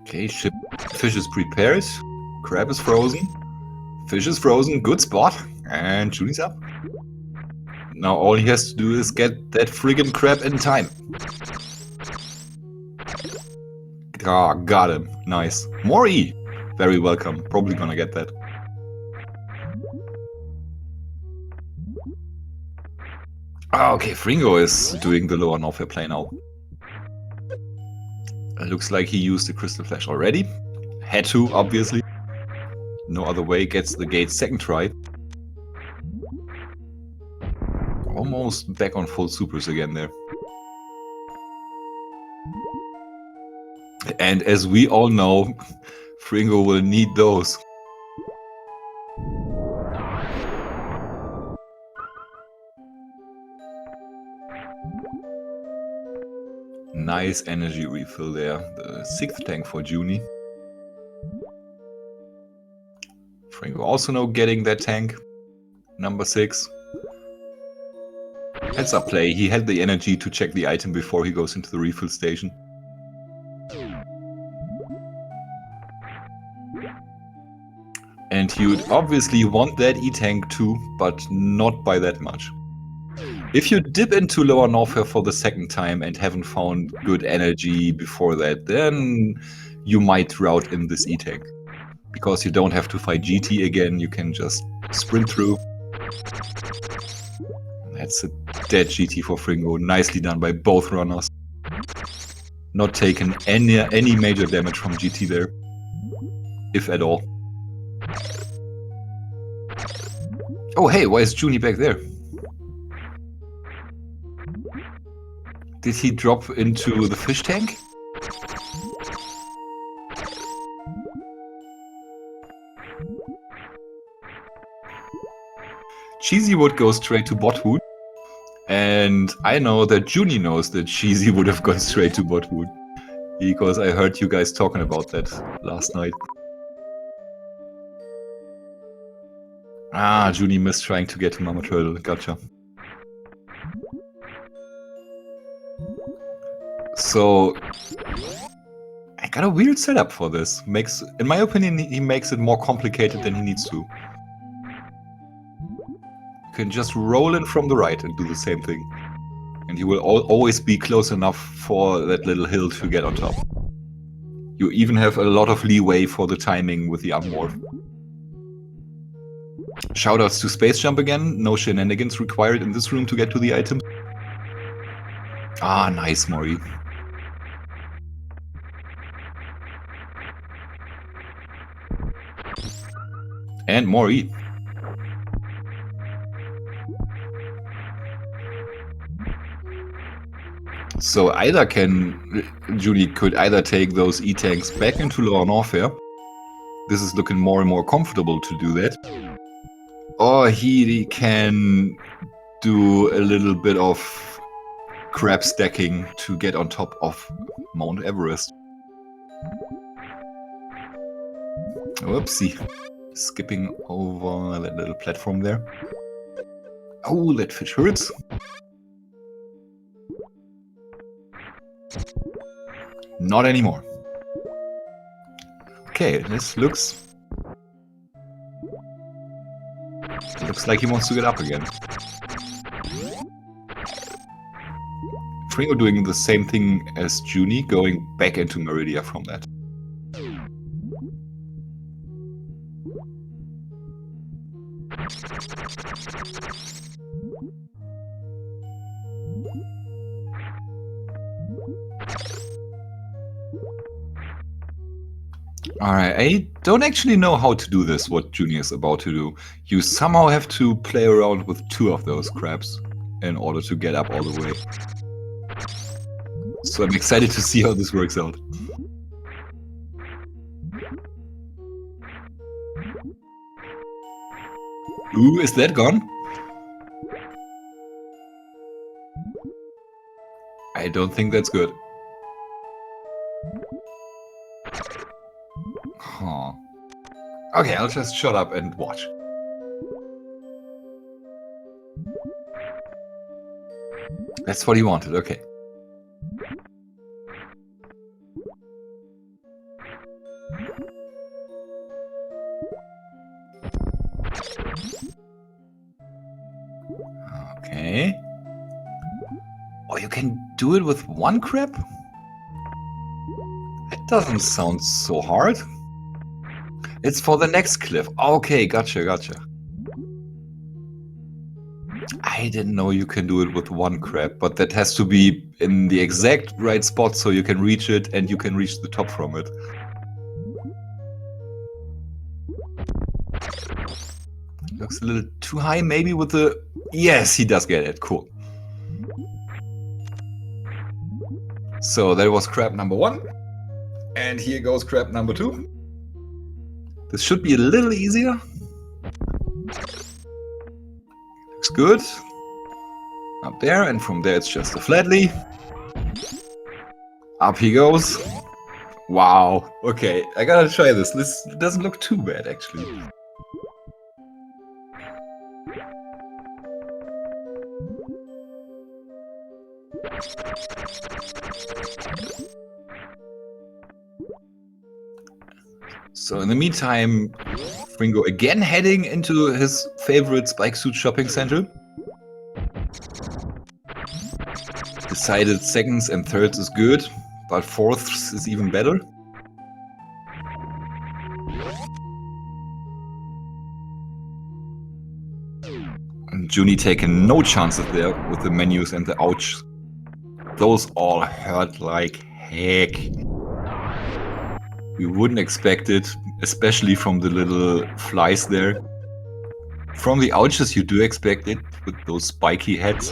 Okay, fish is prepared. Crab is frozen. Fish is frozen. Good spot. And Joonie's up. Now all he has to do is get that friggin' crab in time. Ah, got him. Nice. More E. Very welcome. Probably gonna get that. Okay, Fringo is doing the Lower Norfair play now. Looks like he used the Crystal Flash already. Had to, obviously. No other way. Gets the gate second try. Almost back on full supers again there. And as we all know, Fringo will need those. Nice energy refill there. The 6th tank for Joonie. Fringo also now getting that tank. Number 6. Heads up play. He had the energy to check the item before he goes into the refill station. And he would obviously want that E-tank too, but not by that much. If you dip into Lower Norfair for the 2nd time and haven't found good energy before that, then you might route in this E-tank. Because you don't have to fight GT again, you can just sprint through. That's a dead GT for Fringo. Nicely done by both runners. Not taken any major damage from GT there. If at all. Oh hey, why is Joonie back there? Did he drop into the fish tank? Cheesy would go straight to bot wood. And I know that Joonie knows that Cheesy would have gone straight to bot wood. Because I heard you guys talking about that last night. Ah, Junie missed trying to get to Mama Turtle. Gotcha. So I got a weird setup for this. In my opinion, he makes it more complicated than he needs to. You can just roll in from the right and do the same thing. And you will always be close enough for that little hill to get on top. You even have a lot of leeway for the timing with the unmorph. Shoutouts to Space Jump again. No shenanigans required in this room to get to the items. Ah, nice, Mori. And Mori. So Junie could either take those E-tanks back into Law and Norfair. This is looking more and more comfortable to do that. Or he can do a little bit of crab stacking to get on top of Mount Everest. Whoopsie. Skipping over that little platform there. Oh, that fish hurts. Not anymore. Okay, this looks like he wants to get up again. Fringo doing the same thing as Junie, going back into Meridia from that. Alright, I don't actually know how to do this, what Junie is about to do. You somehow have to play around with 2 of those crabs in order to get up all the way. So I'm excited to see how this works out. Ooh, is that gone? I don't think that's good. Huh. Okay, I'll just shut up and watch. That's what he wanted, okay. Okay. Oh, you can do it with 1 crab? That doesn't sound so hard. It's for the next cliff. Okay, gotcha. I didn't know you can do it with 1 crab, but that has to be in the exact right spot so you can reach it and you can reach the top from it. Looks a little too high maybe with the... Yes, he does get it. Cool. So that was crab number 1. And here goes crab number 2. This should be a little easier. Looks good. Up there, and from there it's just a flatly. Up he goes. Wow. Okay, I gotta try this. This doesn't look too bad, actually. So in the meantime, Fringo again heading into his favorite spike suit shopping center. Decided 2nds and 3rds is good, but 4ths is even better. And Junie taking no chances there with the menus and the ouch. Those all hurt like heck. You wouldn't expect it, especially from the little flies there. From the ouches you do expect it, with those spiky heads.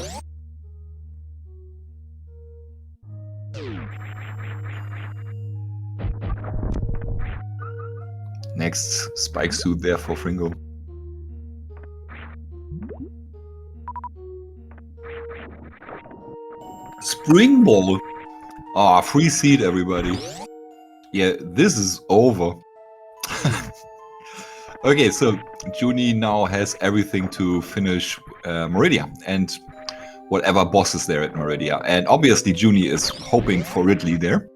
Next spike suit there for Fringo. Spring ball! Ah, free seat everybody. Yeah, this is over. Okay, so Junie now has everything to finish Meridia and whatever boss is there at Meridia. And obviously Junie is hoping for Ridley there.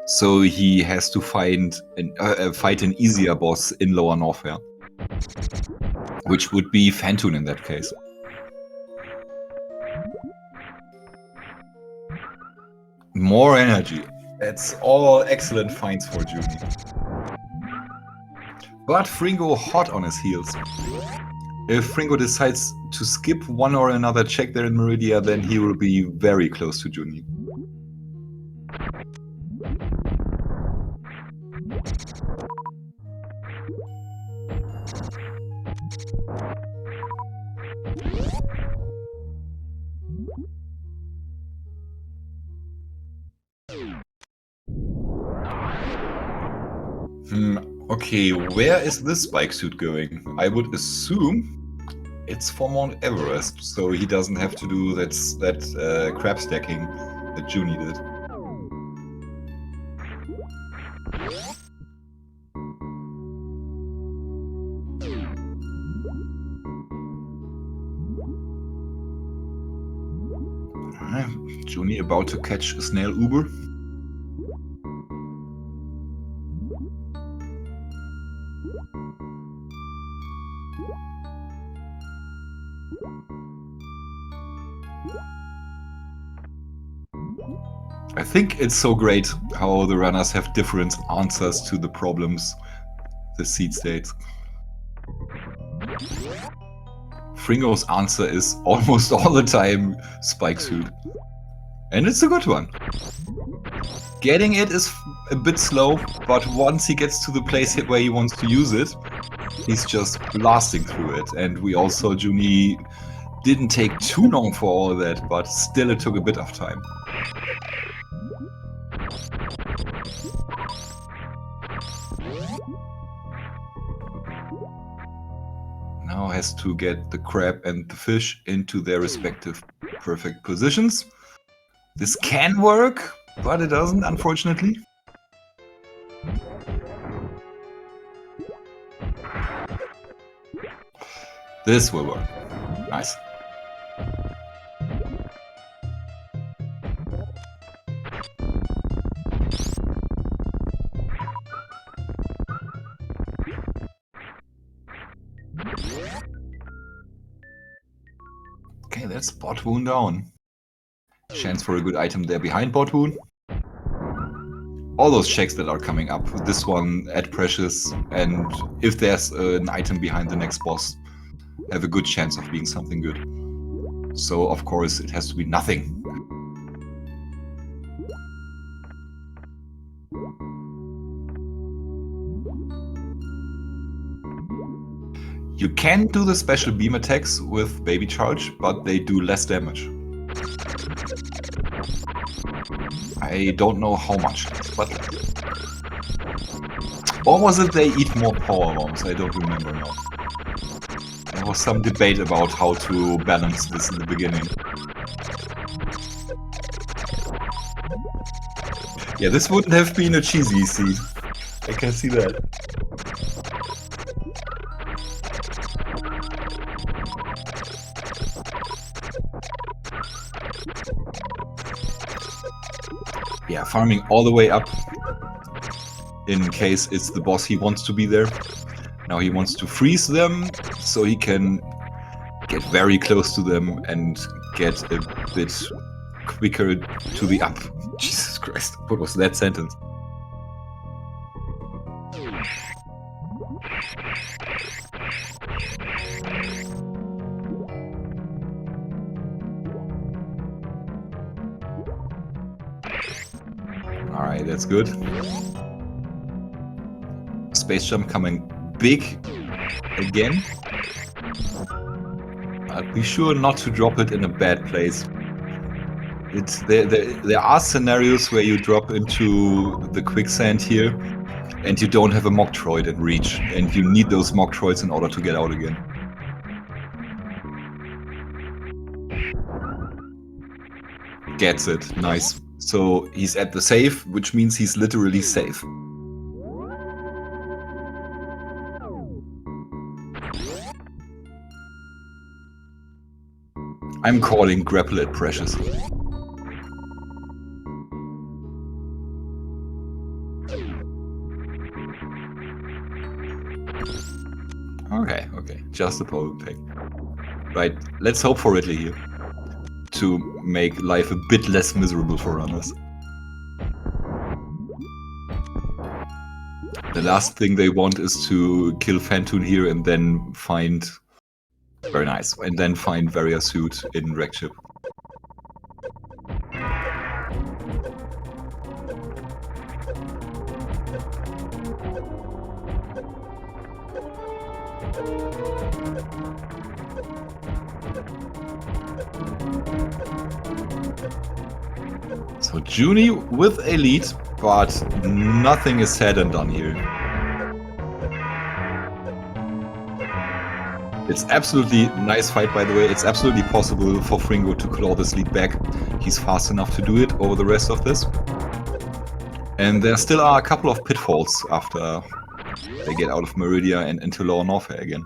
So he has to fight an easier boss in Lower Norfair, which would be Phantoon in that case. More energy. That's all excellent finds for Junie. But Fringo hot on his heels. If Fringo decides to skip one or another check there in Meridia, then he will be very close to Junie. Okay, where is this bike suit going? I would assume it's for Mount Everest, so he doesn't have to do that crab stacking that Junie did. Junie about to catch a snail Uber. I think it's so great how the runners have different answers to the problems the seed states. Fringo's answer is almost all the time spike suit. And it's a good one. Getting it is a bit slow, but once he gets to the place where he wants to use it, he's just blasting through it. And we all saw Junie didn't take too long for all that, but still it took a bit of time. Now has to get the crab and the fish into their respective perfect positions. This can work, but it doesn't, unfortunately. This will work. Nice. Okay, that's bot wound down. Chance for a good item there behind bot wound. All those checks that are coming up, this one at Precious, and if there's an item behind the next boss, have a good chance of being something good. So of course it has to be nothing. You can do the special beam attacks with Baby Charge, but they do less damage. I don't know how much, but... Or was it they eat more power bombs? I don't remember now. There was some debate about how to balance this in the beginning. Yeah, this wouldn't have been a cheesy seed. I can see that. Yeah, farming all the way up in case it's the boss he wants to be there. Now he wants to freeze them so he can get very close to them and get a bit quicker to the up. Jesus Christ, what was that sentence? Alright, that's good. Space jump coming big again. But be sure not to drop it in a bad place. There are scenarios where you drop into the quicksand here and you don't have a Moktroid in reach, and you need those Moktroids in order to get out again. Gets it, nice. So he's at the safe, which means he's literally safe. I'm calling grapple at Precious. Okay, just a power pack. Right, let's hope for Ridley here to make life a bit less miserable for runners. The last thing they want is to kill Fantoon here and then find... Very nice. And then find Varia Suit in Wreck Chip. So Joonie with a lead, but nothing is said and done here. It's absolutely nice fight, by the way. It's absolutely possible for Fringo to claw this lead back. He's fast enough to do it over the rest of this. And there still are a couple of pitfalls after they get out of Meridia and into lower Norfair again.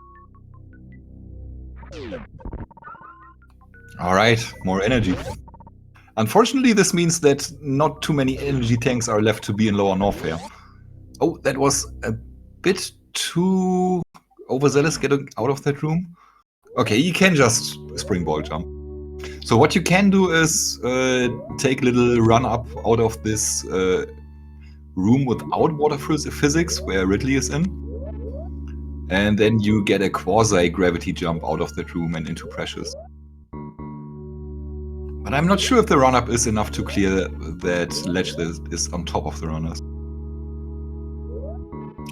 Alright, more energy. Unfortunately, this means that not too many energy tanks are left to be in lower Norfair. Oh, that was a bit too overzealous getting out of that room. Okay, you can just springboard jump. So what you can do is take a little run up out of this room without water physics, where Ridley is in. And then you get a quasi-gravity jump out of that room and into Precious. But I'm not sure if the run-up is enough to clear that ledge that is on top of the runners.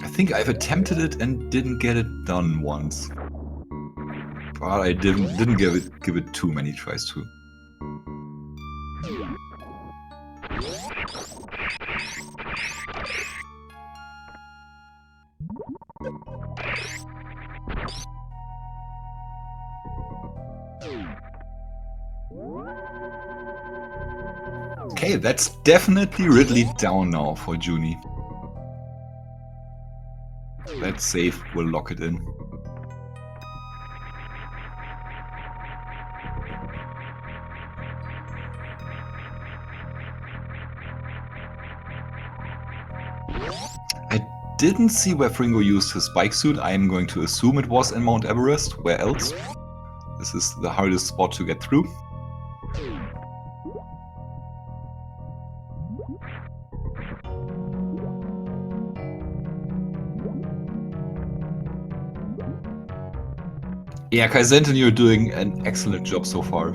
I think I've attempted it and didn't get it done once. But I didn't give it too many tries too. Okay, that's definitely Ridley down now for Joonie. That save will lock it in. I didn't see where Fringo used his bike suit. I am going to assume it was in Mount Everest. Where else? This is the hardest spot to get through. Yeah, Kaizenton, you're doing an excellent job so far.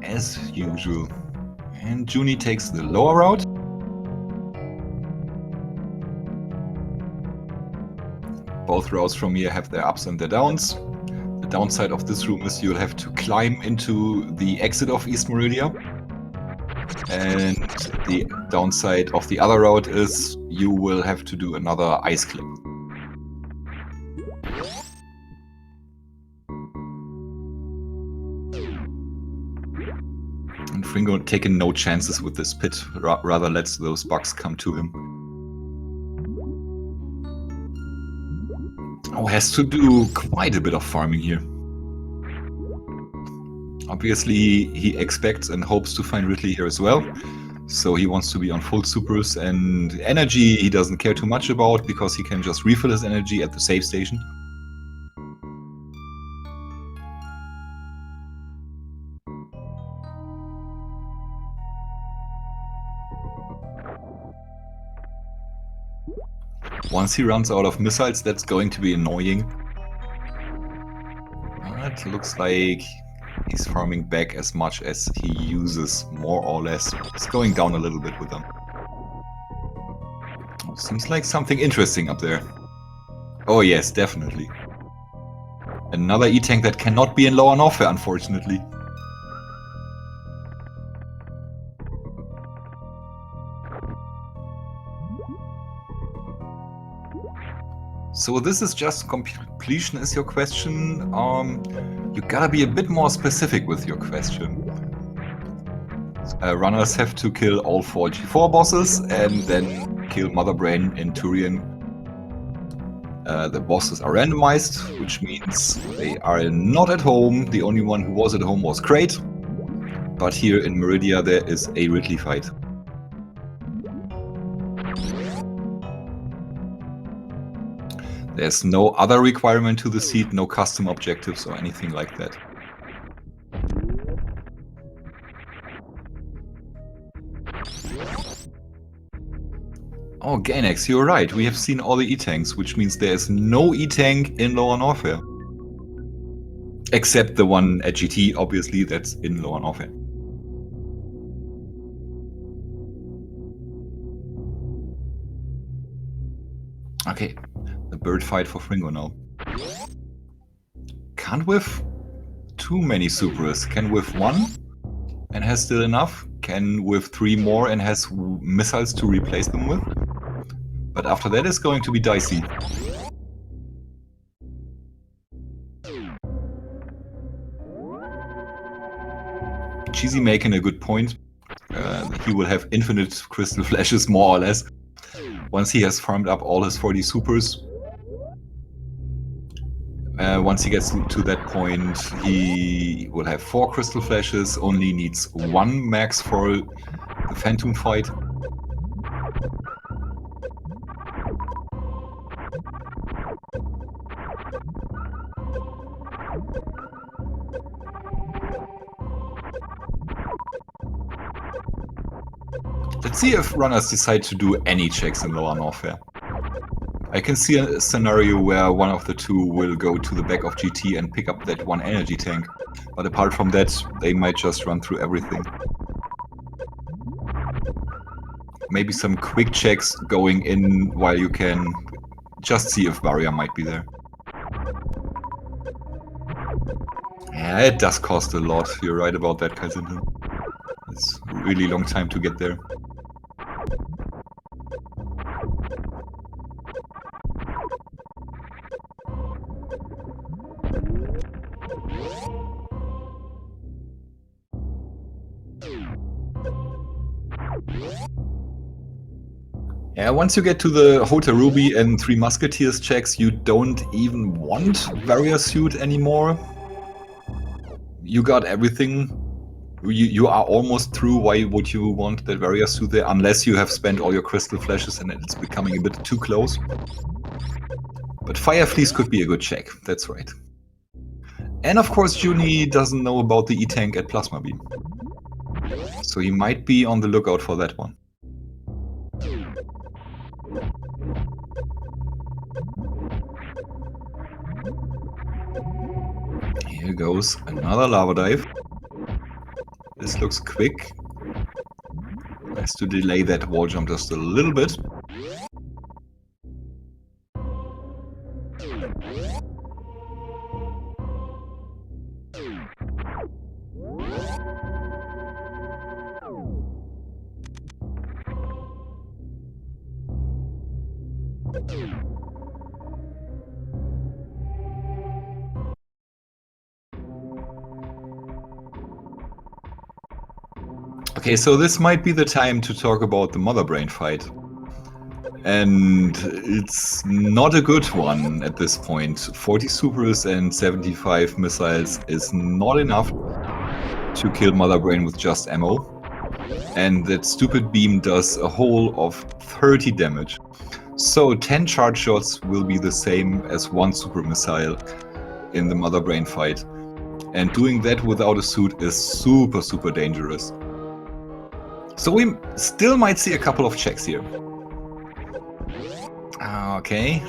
As usual. And Joonie takes the lower route. Both routes from here have their ups and their downs. The downside of this room is you'll have to climb into the exit of East Meridia. And the downside of the other route is you will have to do another ice clip. And Fringo taking no chances with this pit, rather lets those bugs come to him. Oh, has to do quite a bit of farming here. Obviously, he expects and hopes to find Ridley here as well. So he wants to be on full supers, and energy he doesn't care too much about because he can just refill his energy at the save station. Once he runs out of missiles, that's going to be annoying. It looks like he's farming back as much as he uses, more or less. It's going down a little bit with them. Seems like something interesting up there. Oh yes, definitely. Another E-Tank that cannot be in lower Norfair, unfortunately. So this is just completion is your question. You gotta be a bit more specific with your question. Runners have to kill all 4 G4 bosses and then kill Mother Brain in Turian The bosses are randomized, which means they are not at home. The only one who was at home was Crate. But here in Meridia there is a Ridley fight. There's no other requirement to the seed, no custom objectives or anything like that. Oh, Gainax, you're right. We have seen all the E-Tanks, which means there's no E-Tank in Lower Norfair. Except the one at GT, obviously, that's in Lower Norfair. Okay, the bird fight for Fringo now. Can't whiff too many Supras. Can whiff one and has still enough. Can whiff 3 more and has missiles to replace them with. But after that it's going to be dicey. Cheesy making a good point. He will have infinite crystal flashes, more or less, once he has farmed up all his 40 supers. Once he gets to that point, he will have 4 crystal flashes, only needs 1 max for the Phantom fight. Let's see if runners decide to do any checks in Lower Norfair. I can see a scenario where one of the two will go to the back of GT and pick up that 1 energy tank. But apart from that, they might just run through everything. Maybe some quick checks going in while you can just see if Barrier might be there. Yeah, it does cost a lot. You're right about that, Kaizen. It's a really long time to get there. Yeah, once you get to the Hotel Ruby and 3 Musketeers checks, you don't even want Warrior Suit anymore. You got everything. You are almost through. Why would you want that Warrior Suit there? Unless you have spent all your crystal flashes and it's becoming a bit too close. But Fire Fleece could be a good check, that's right. And of course Joonie doesn't know about the E-Tank at Plasma Beam. So he might be on the lookout for that one. Here goes another lava dive. This looks quick. Has to delay that wall jump just a little bit. Okay, so this might be the time to talk about the Mother Brain fight. And it's not a good one at this point. 40 supers and 75 missiles is not enough to kill Mother Brain with just ammo. And that stupid beam does a whole of 30 damage. So 10 charge shots will be the same as 1 super missile in the Mother Brain fight. And doing that without a suit is super, super dangerous. So we still might see a couple of checks here. Okay.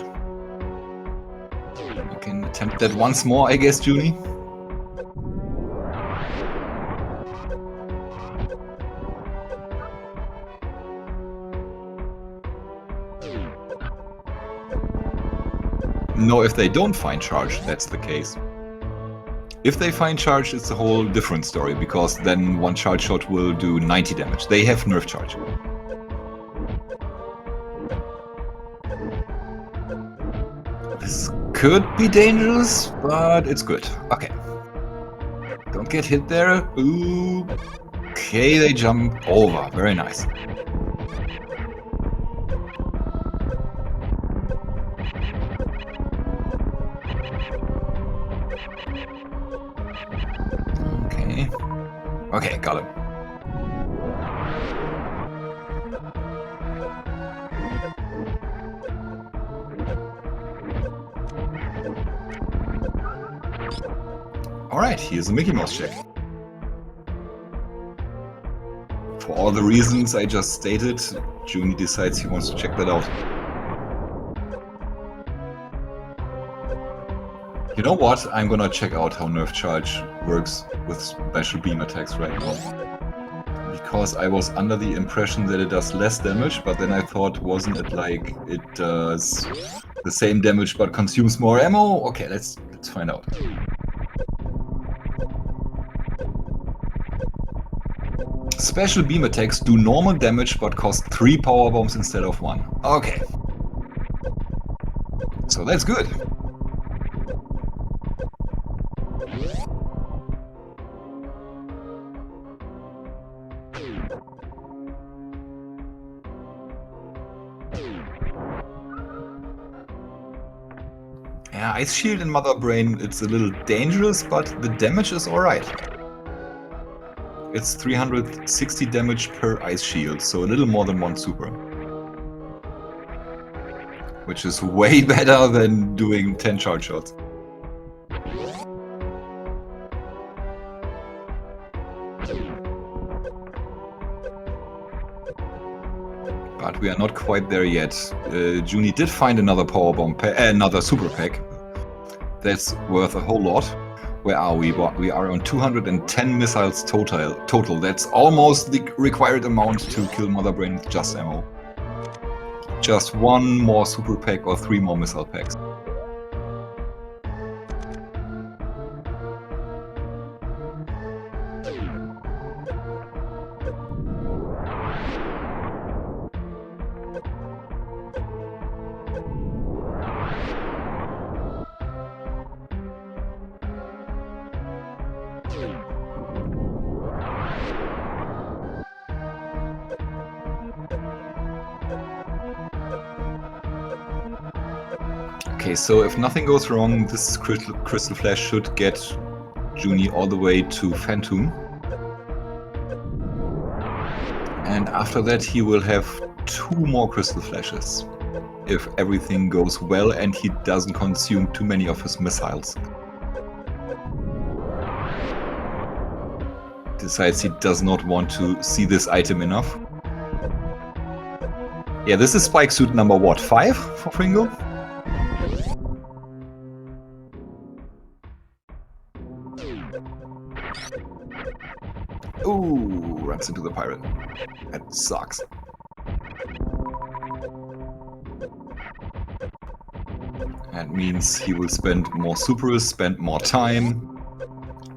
You can attempt that once more, I guess, Joonie. No, if they don't find charge, that's the case. If they find charge, it's a whole different story, because then 1 charge shot will do 90 damage. They have nerf charge. This could be dangerous, but it's good. Okay. Don't get hit there. Ooh. Okay, they jump over. Very nice. Okay, got him. Alright, here's a Mickey Mouse check. For all the reasons I just stated, Joonie decides he wants to check that out. You know what? I'm gonna check out how Nerf Charge works with special beam attacks right now. Because I was under the impression that it does less damage, but then I thought, wasn't it like it does the same damage but consumes more ammo? Okay, let's find out. Special beam attacks do normal damage but cost 3 power bombs instead of 1. Okay. So that's good. Yeah, Ice Shield in Mother Brain, it's a little dangerous, but the damage is alright. It's 360 damage per Ice Shield, so a little more than 1 super. Which is way better than doing 10 charge shots. But we are not quite there yet. Joonie did find another power bomb, another super pack. That's worth a whole lot. Where are we? We are on 210 missiles total. That's almost the required amount to kill Mother Brain with just ammo. Just 1 more super pack or 3 more missile packs. Okay, so if nothing goes wrong, this Crystal Flash should get Joonie all the way to Phantom. And after that he will have 2 more Crystal Flashes. If everything goes well and he doesn't consume too many of his missiles. Decides he does not want to see this item enough. Yeah, this is Spike Suit number what, 5 for Fringo? Ooh, runs into the pirate. That sucks. That means he will spend more supers, spend more time.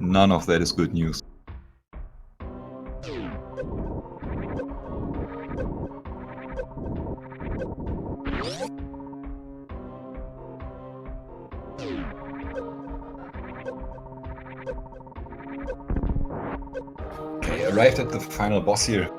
None of that is good news. Okay, arrived at the final boss here.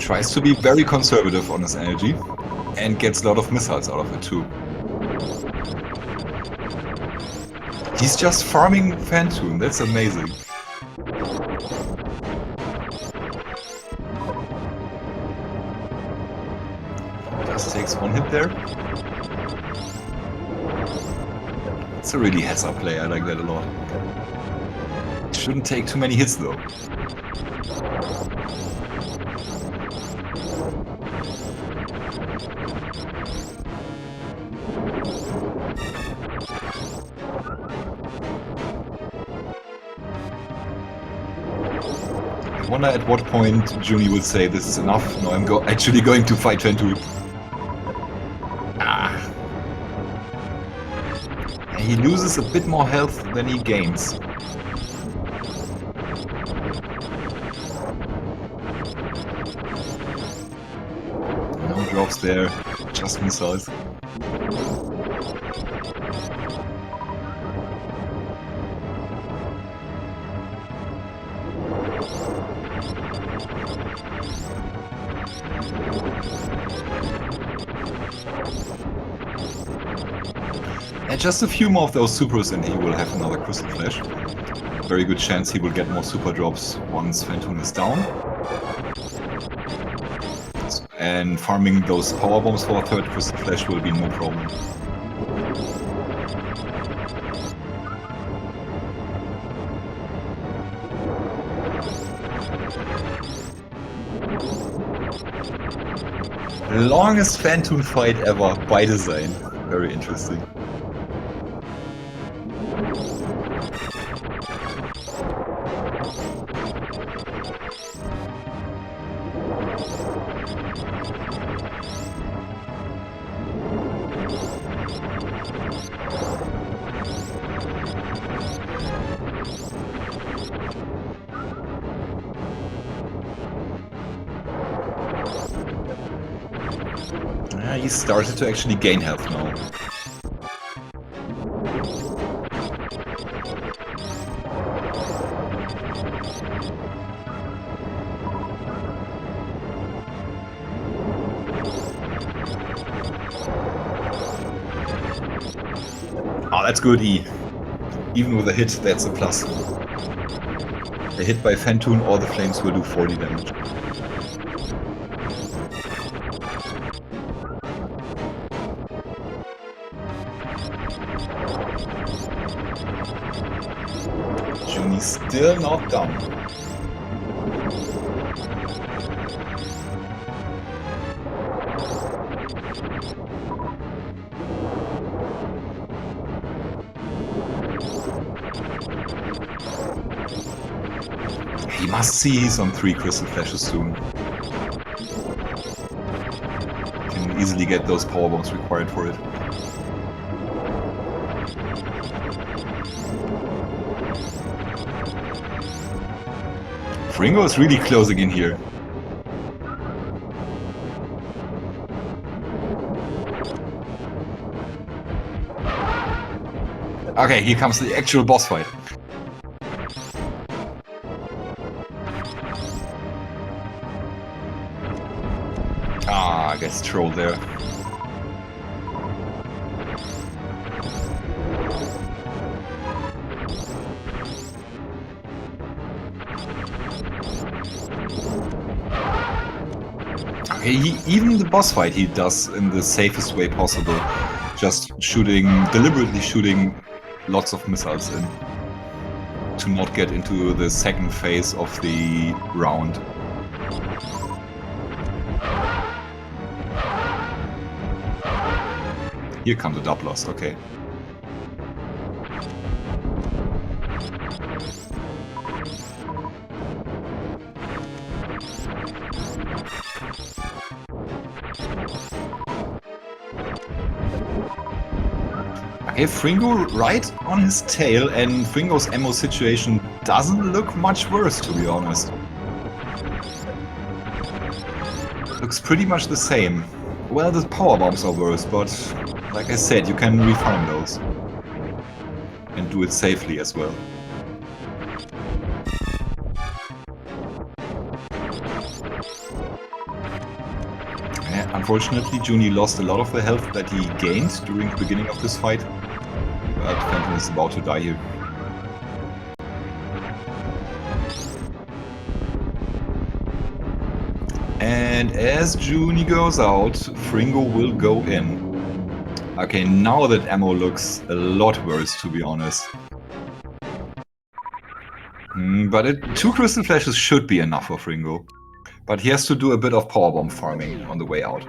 Tries to be very conservative on his energy and gets a lot of missiles out of it too. He's just farming Phantom, that's amazing. Just takes 1 hit there. It's a really heads-up play, I like that a lot. Shouldn't take too many hits though. I wonder at what point Joonie will say this is enough. No, I'm actually going to fight Phantom. He loses a bit more health than he gains. No drops there, just missiles. And just a few more of those supers and he will have another Crystal Flash. Very good chance he will get more super drops once Phantom is down. And farming those power bombs for a third Crystal Flash will be no problem. Longest Phantom fight ever by design. Very interesting. He started to actually gain health now. Oh, that's good, E. Even with a hit, that's a plus. A hit by Phantom or the flames will do 40 damage. Joonie's still not done. He must see some 3 Crystal Flashes soon. Can easily get those power bombs required for it. Fringo is really closing in here. Okay, here comes the actual boss fight. Ah, I guess trolled there. Okay, even the boss fight he does in the safest way possible. Just deliberately shooting lots of missiles in. To not get into the second phase of the round. Here comes the Doublos, okay. Okay, Fringo right on his tail, and Fringo's ammo situation doesn't look much worse, to be honest. Looks pretty much the same. Well, the power bombs are worse, but like I said, you can refarm those. And do it safely as well. Unfortunately, Joonie lost a lot of the health that he gained during the beginning of this fight. But Phantom is about to die here. And as Joonie goes out, Fringo will go in. Okay, now that ammo looks a lot worse, to be honest. But 2 Crystal Flashes should be enough for Fringo. But he has to do a bit of powerbomb farming on the way out.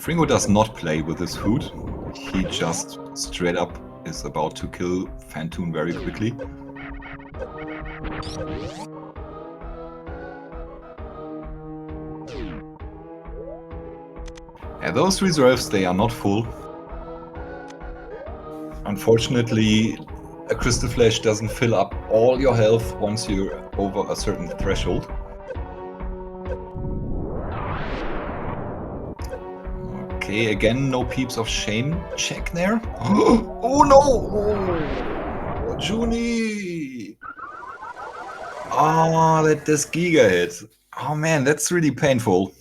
Fringo does not play with his food. He just straight up is about to kill Phantoon very quickly. Yeah, those reserves, they are not full. Unfortunately, a Crystal Flash doesn't fill up all your health once you're over a certain threshold. Okay, again, no peeps of shame check there. Oh no! Oh, Joonie! Oh, that this Giga hit. Oh man, that's really painful.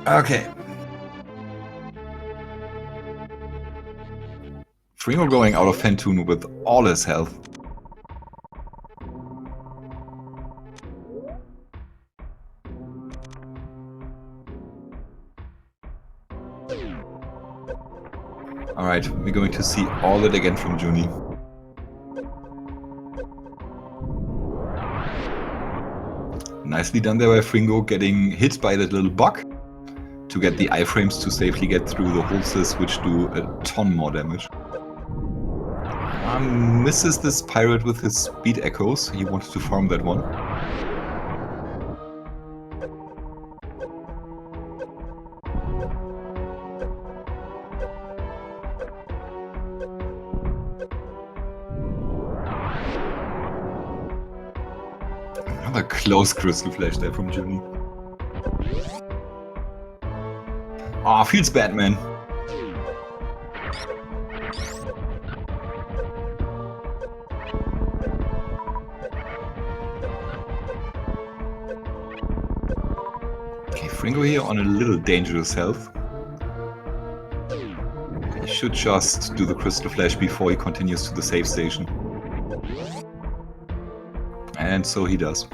Okay. Fringo going out of Phantoon with all his health. Alright, we're going to see all that again from Joonie. Nicely done there by Fringo, getting hit by that little bug to get the iframes to safely get through the holsters, which do a ton more damage. Misses this pirate with his speed echoes. He wanted to farm that one. Another close Crystal Flash there from Joonie. Ah, feels bad, man. Okay, Fringo here on a little dangerous health. He should just do the Crystal Flash before he continues to the save station. And so he does.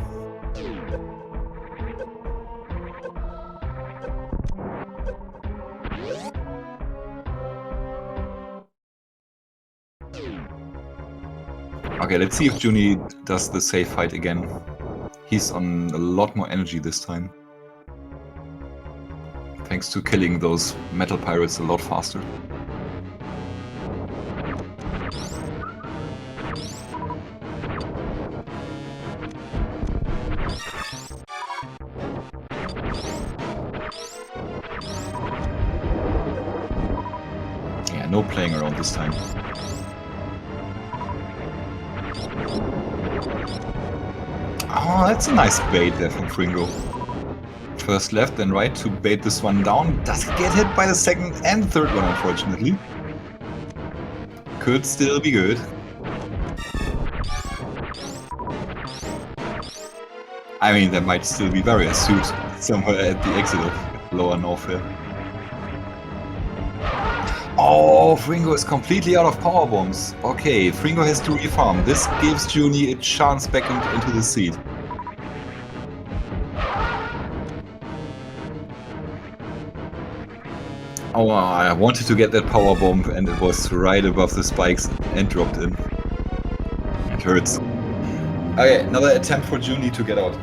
Okay, let's see if Joonie does the safe fight again. He's on a lot more energy this time. Thanks to killing those metal pirates a lot faster. Yeah, no playing around this time. Oh, that's a nice bait there from Fringo. First left, then right to bait this one down. Doesn't get hit by the second and third one, unfortunately. Could still be good. I mean, there might still be various suits somewhere at the exit of Lower Norfair. Oh, Fringo is completely out of power bombs. Okay, Fringo has to refarm. This gives Joonie a chance back into the seat. Oh, I wanted to get that power bomb and it was right above the spikes and dropped in. It hurts. Okay, another attempt for Joonie to get out.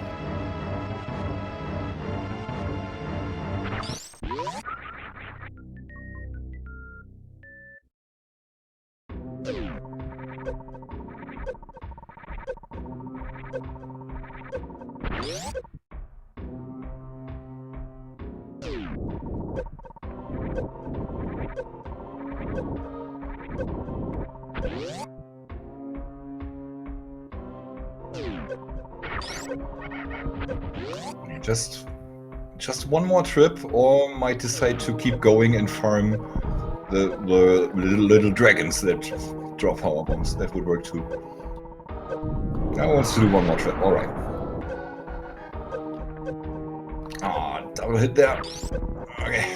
Just one more trip, or might decide to keep going and farm the little dragons that drop power bombs. That would work too. I want to do one more trip. All right. Ah, double hit there. Okay.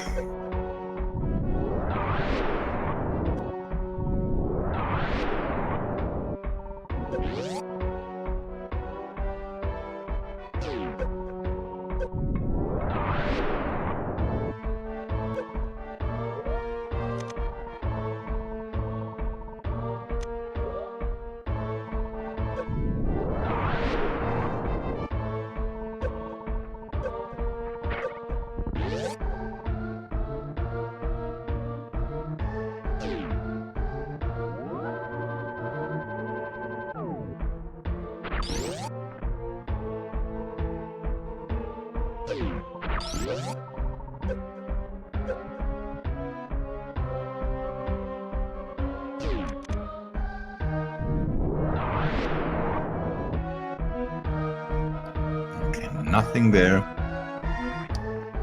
Nothing there.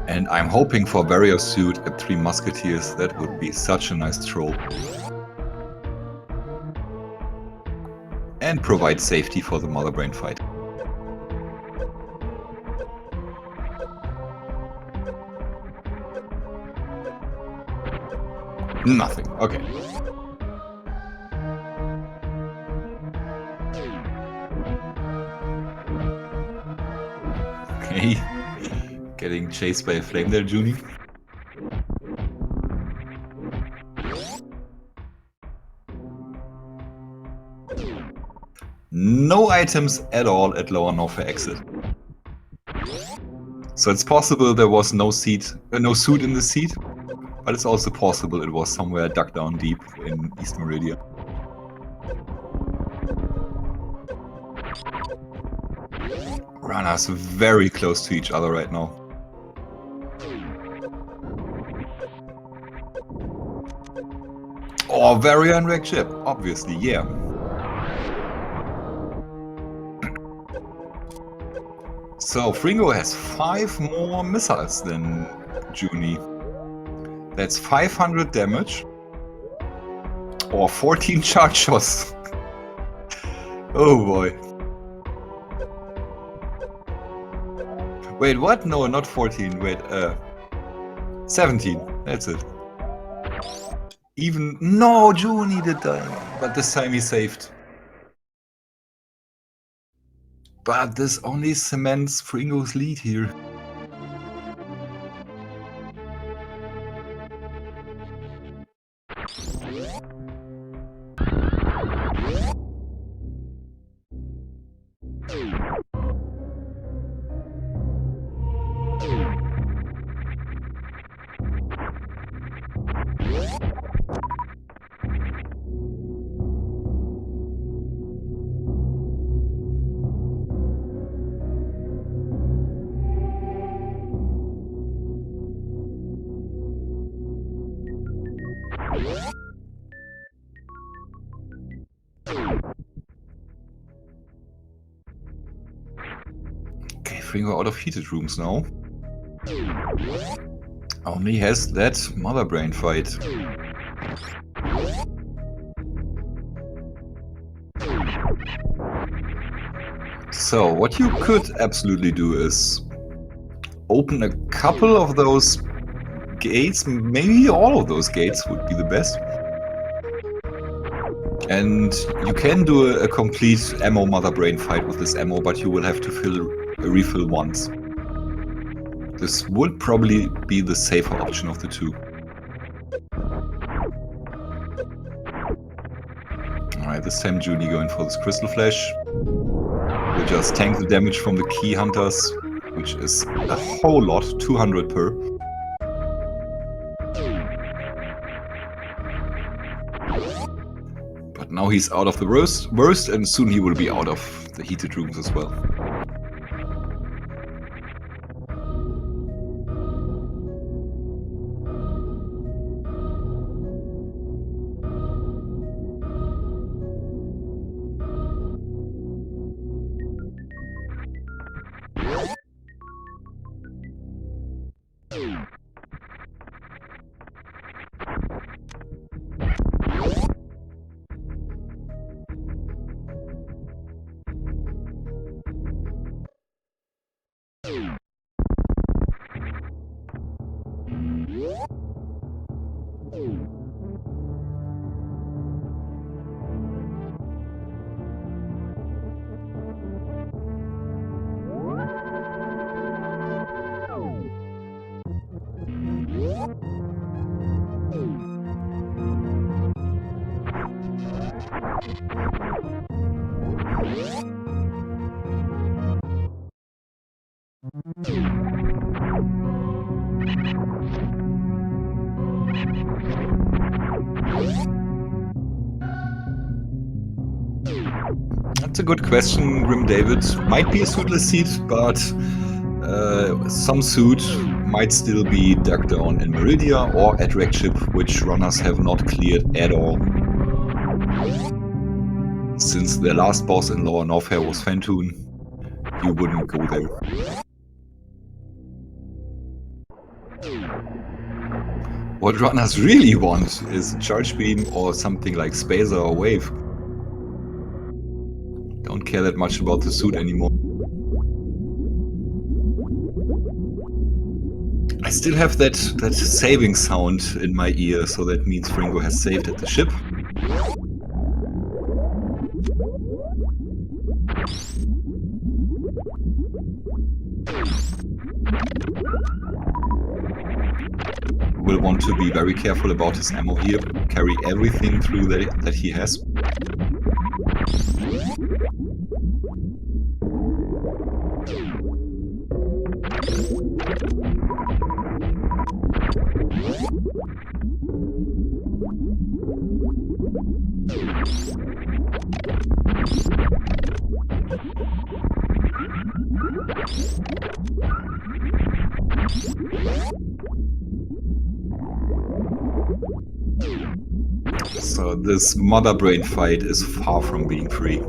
And I'm hoping for Warrior Suit at 3 Musketeers. That would be such a nice troll. And provide safety for the Mother Brain fight. Nothing. Okay. Okay. Getting chased by a flame there, Joonie. No items at all at Lower Norfair exit. So it's possible there was no suit in the seat, but it's also possible it was somewhere dug down deep in East Meridia. Runners very close to each other right now. Oh, very unwrecked ship, obviously, yeah. So Fringo has 5 more missiles than Joonie. That's 500 damage. Or 14 charge shots. Oh boy. Wait, what? No, not 14. Wait, 17. That's it. Even... No, Joonie did die. But this time he saved. But this only cements Fringo's lead here. Okay, Fringo out of heated rooms now. Only has that Mother Brain fight. So, what you could absolutely do is open a couple of those gates, maybe all of those gates would be the best. And you can do a complete ammo Mother Brain fight with this ammo, but you will have to refill once. This would probably be the safer option of the two. Alright, this time Joonie going for this Crystal Flash. We'll just tank the damage from the Key Hunters, which is a whole lot, 200 per. But now he's out of the worst, and soon he will be out of the heated rooms as well. That's a good question, Grim David. Might be a suitless seat, but some suit might still be dug down in Meridia or at Wrecked Ship, which runners have not cleared at all. Since the last boss in Lower Norfair was Fantoon, you wouldn't go there. What runners really want is Charge Beam or something like Spacer or Wave. Don't care that much about the suit anymore. I still have that saving sound in my ear, so that means Fringo has saved at the ship. Will want to be very careful about his ammo here. Carry everything through that he has. So this mother brain fight is far from being free.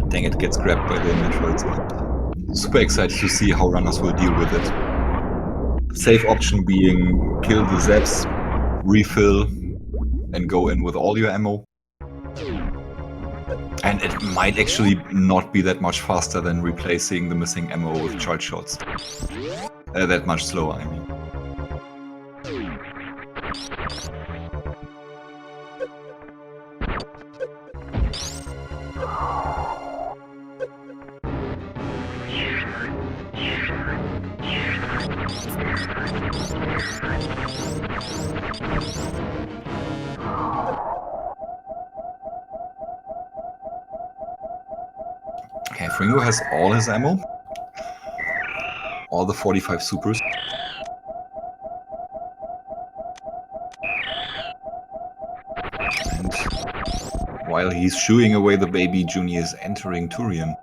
Dang it, gets grabbed by the Metroids. Super excited to see how runners will deal with it. Safe option being kill the Zaps, refill, and go in with all your ammo. And it might actually not be that much faster than replacing the missing ammo with charge shots. That much slower, I mean. Okay, Fringo has all his ammo. All the 45 supers. And while he's shooing away the baby, Joonie is entering Turian.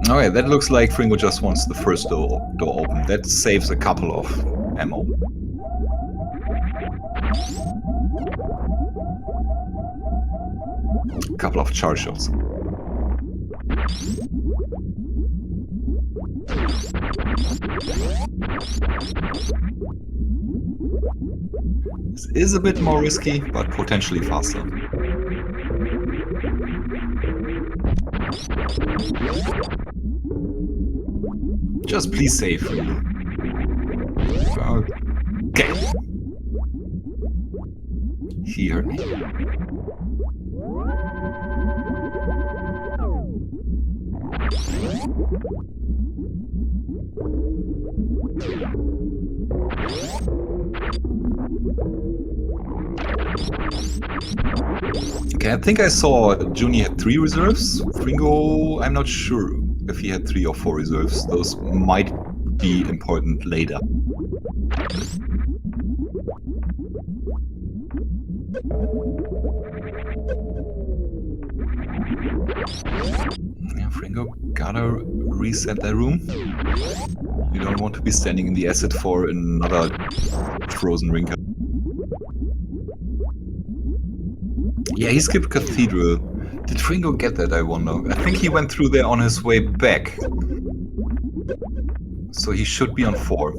Okay, that looks like Fringo just wants the first door open. That saves a couple of ammo. A couple of charge shots. This is a bit more risky, but potentially faster. Just please save. Okay. Here. Okay, I think I saw Joonie had 3 reserves. Fringo, I'm not sure if he had 3 or 4 reserves. Those might be important later. Yeah, Fringo gotta reset that room. You don't want to be standing in the acid for another frozen rinker. Yeah, he skipped Cathedral. Did Fringo get that, I wonder? I think he went through there on his way back. So he should be on 4.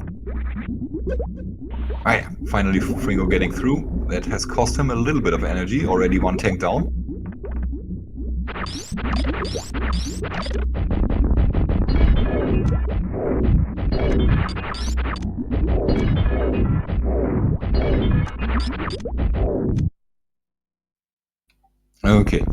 Ah yeah, finally Fringo getting through. That has cost him a little bit of energy. Already 1 tank down. Okay.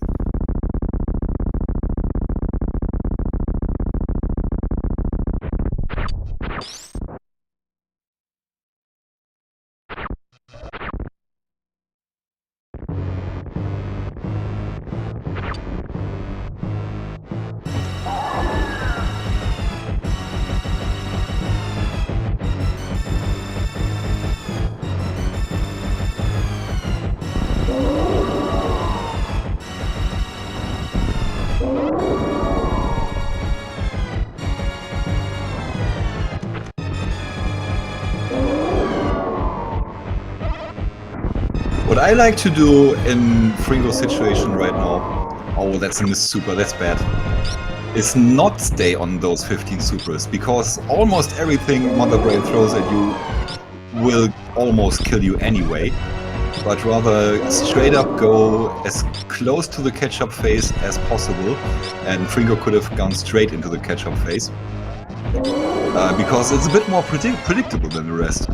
What I like to do in Fringo's situation right now, oh, that's a miss super, that's bad, is not stay on those 15 supers, because almost everything Mother Brain throws at you will almost kill you anyway, but rather straight up go as close to the catch-up phase as possible, and Fringo could have gone straight into the catch-up phase, because it's a bit more predictable than the rest.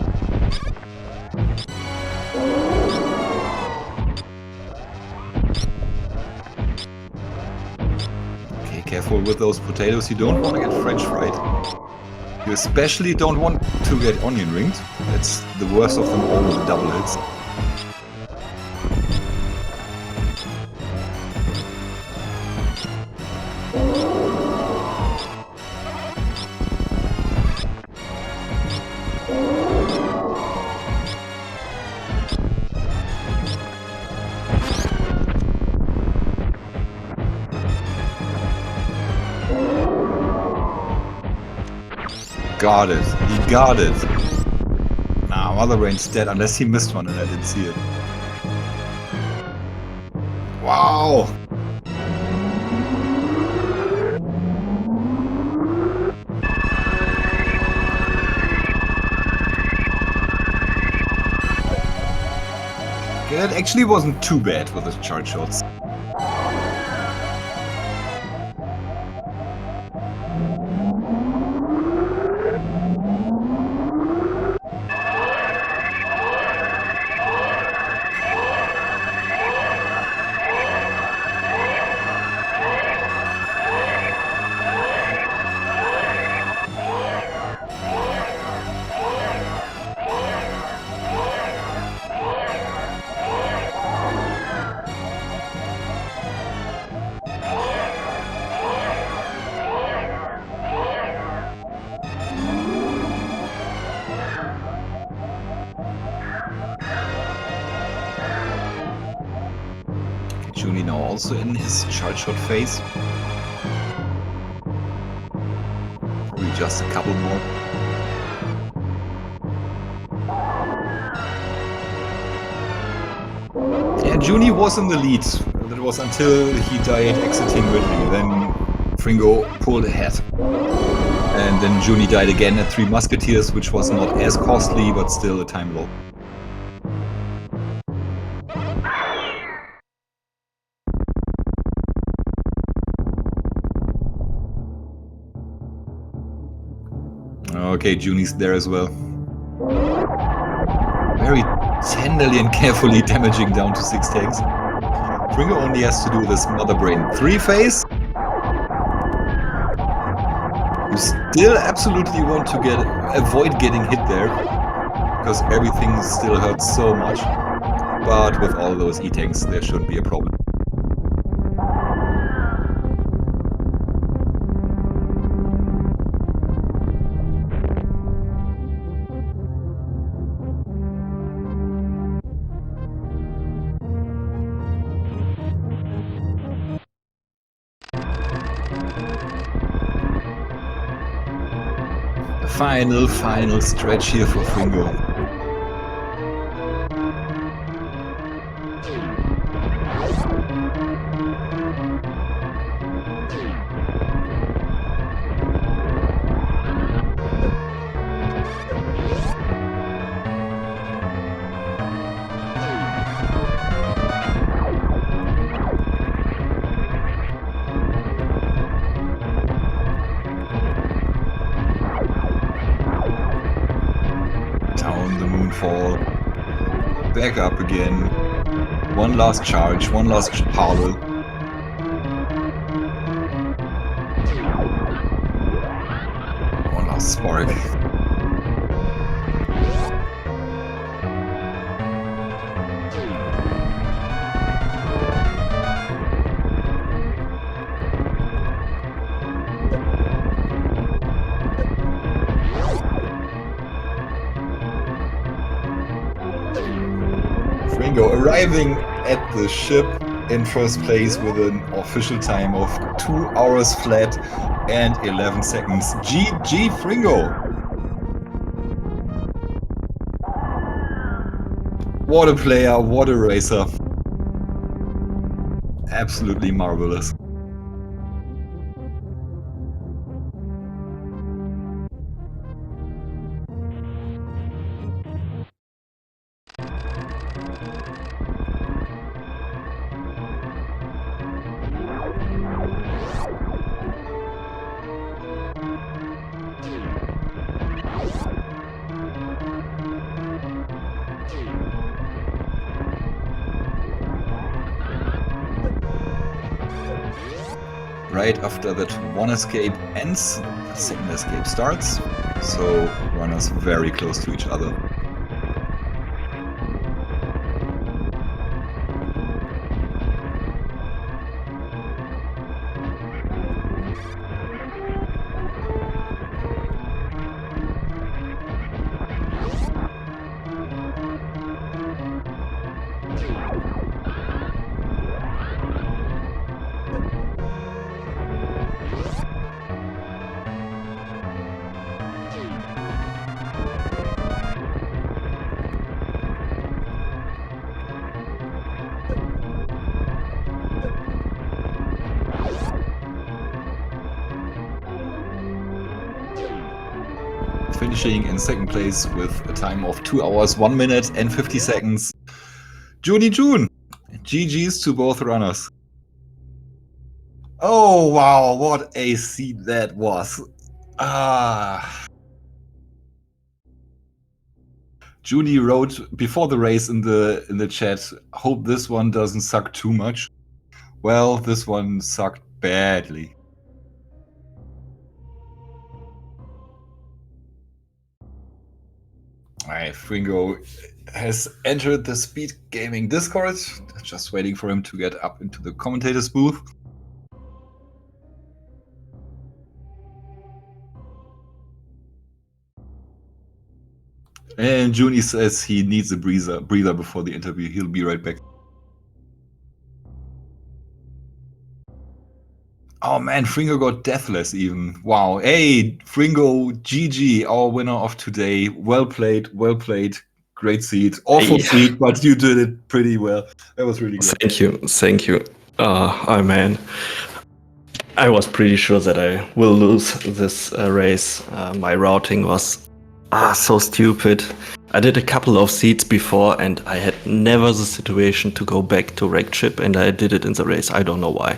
Okay, careful with those potatoes, you don't want to get French fried. You especially don't want to get onion ringed. That's the worst of them all with the double hits. Got it. He got it. Nah, Mother Brain's dead unless he missed one and I didn't see it. Wow! Okay, that actually wasn't too bad with the charge shots. Joonie now also in his charge shot phase. Probably just a couple more. Yeah, Joonie was in the lead. That was until he died exiting Ridley. Then Fringo pulled ahead. And then Joonie died again at 3 Musketeers, which was not as costly, but still a time low. Okay, Joonie's there as well. Very tenderly and carefully damaging down to 6 tanks. Fringo only has to do this Mother Brain 3 phase. You still absolutely want to avoid getting hit there, because everything still hurts so much. But with all those E-tanks, there shouldn't be a problem. Final stretch here for Fringo. Fall, back up again, one last charge, one last parlor. One last spark. Fringo arriving at the ship in first place with an official time of 2 hours flat and 11 seconds. GG Fringo! What a player, what a racer. Absolutely marvelous. Right after that one escape ends, the second escape starts, so runners very close to each other. Finishing in second place with a time of 2 hours, 1 minute and 50 seconds. jooniejoone! GG's to both runners. Oh wow, what a seed that was. Joonie wrote before the race in the chat, hope this one doesn't suck too much. Well, this one sucked badly. Alright, Fringo has entered the SpeedGaming Discord. Just waiting for him to get up into the commentator's booth. And Joonie says he needs a breather before the interview. He'll be right back. Oh man, Fringo got deathless even. Wow. Hey, Fringo, GG, our winner of today. Well played, well played. Great seed. Awful seed, but you did it pretty well. That was really good. Thank you. Oh man. I was pretty sure that I will lose this race. My routing was so stupid. I did a couple of seeds before and I had never the situation to go back to wreck chip, and I did it in the race. I don't know why.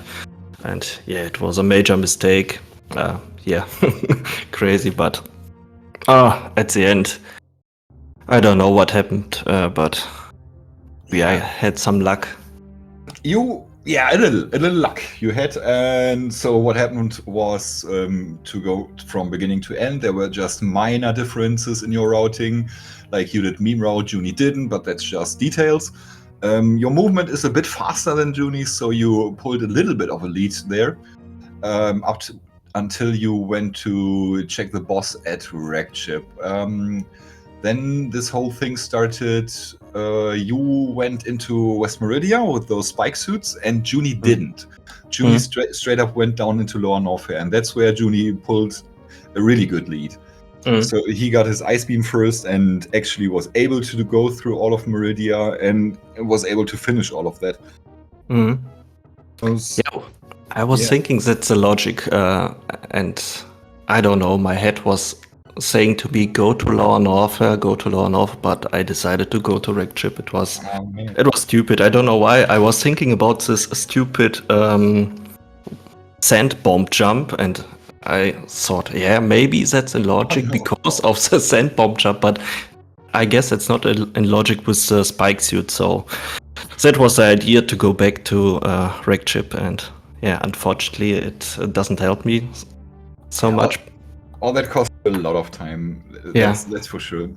And yeah, it was a major mistake. Yeah, crazy, but at the end, I don't know what happened, but I had some luck. Yeah, a little luck you had. And so what happened was, to go from beginning to end, there were just minor differences in your routing. Like you did meme route, Joonie didn't, but that's just details. Your movement is a bit faster than Joonie's, so you pulled a little bit of a lead there, until you went to check the boss at wreck chip. Then this whole thing started. You went into West Meridia with those spike suits, and Joonie didn't. Joonie straight up went down into Lower Norfair, and that's where Joonie pulled a really good lead. So he got his ice beam first and actually was able to go through all of Meridia and was able to finish all of that. I was thinking that's the logic, and I don't know, my head was saying to me, go to Lower Norfair, but I decided to go to wreck chip. It was stupid. I don't know why. I was thinking about this stupid sand bomb jump, and I thought, yeah, maybe that's in logic because of the sand bomb jump, but I guess it's not in logic with the spike suit. So that was the idea, to go back to wreck chip, and yeah, unfortunately it doesn't help me so much. All that cost a lot of time. That's for sure.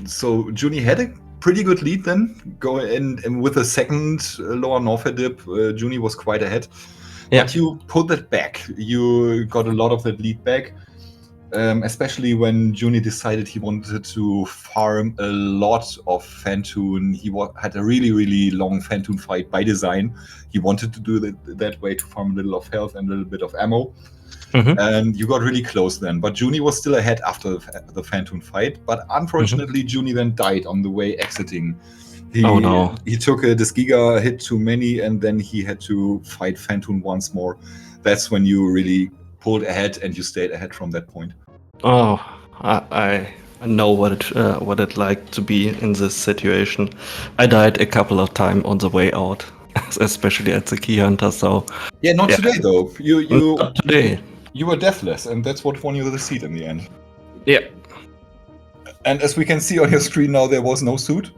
So Joonie had a pretty good lead then. Go in, and with a second Lower Norfair dip, Joonie was quite ahead. Yeah. But you pulled that back. You got a lot of that lead back, especially when Joonie decided he wanted to farm a lot of Phantoon. He had a really, really long Phantoon fight by design. He wanted to do that way to farm a little of health and a little bit of ammo. And you got really close then. But Joonie was still ahead after the Phantoon fight. But unfortunately, Joonie then died on the way exiting Oh, no. He took this Giga hit too many, and then he had to fight Phantom once more. That's when you really pulled ahead, and you stayed ahead from that point. Oh, I know what it like to be in this situation. I died a couple of times on the way out, especially at the Key Hunter. So Yeah, not today though. not today. You were deathless, and that's what won you the seat in the end. Yeah. And as we can see on your screen now, there was no suit.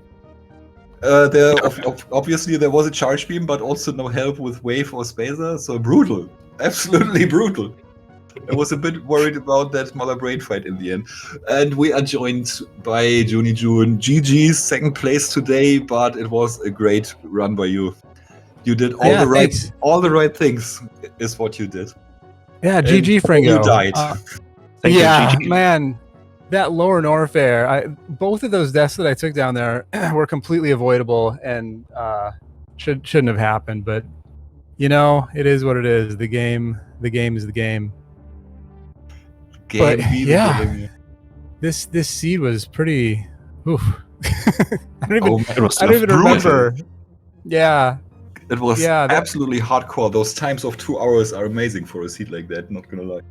Obviously there was a charge beam, but also no help with wave or spacer. So brutal, absolutely brutal. I was a bit worried about that Mother Brain fight in the end. And we are joined by jooniejoone. GG's second place today, but it was a great run by you. You did all the right things. Is what you did. Yeah, GG Fringo. You died. Yeah, man. That lower Norfair, both of those deaths that I took down there were completely avoidable and shouldn't have happened. But it is what it is. The game is the game. This seed was pretty. Oof. I don't even remember. Yeah. It was absolutely hardcore. Those times of 2 hours are amazing for a seed like that. Not gonna lie.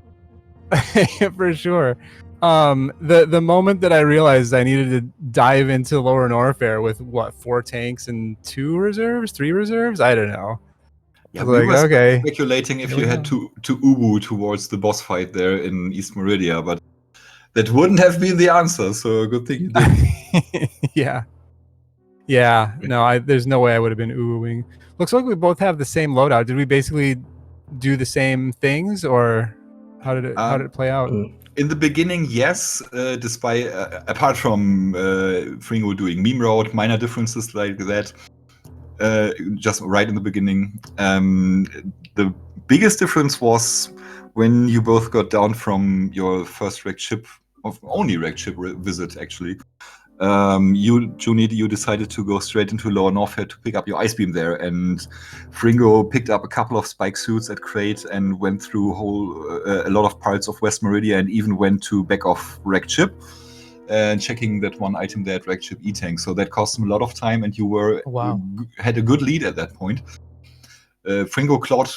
For sure. The moment that I realized I needed to dive into lower Norfair with 4 tanks and 3 reserves, I don't know. Yeah, we were speculating if you had to Ubu towards the boss fight there in East Meridia, but that wouldn't have been the answer. So good thing you did. Yeah. No, there's no way I would have been Ubuing. Looks like we both have the same loadout. Did we basically do the same things, or how did it play out? In the beginning, yes. Despite apart from Fringo doing meme route, minor differences like that. Just right in the beginning, the biggest difference was when you both got down from your first wrecked ship, only wrecked ship visit actually. You decided to go straight into lower Norfair to pick up your ice beam there, and Fringo picked up a couple of spike suits at Crate and went through a lot of parts of West Meridia, and even went to back off wrecked ship and checking that one item there at wrecked ship E-tank. So that cost him a lot of time, and you had a good lead at that point. Fringo clawed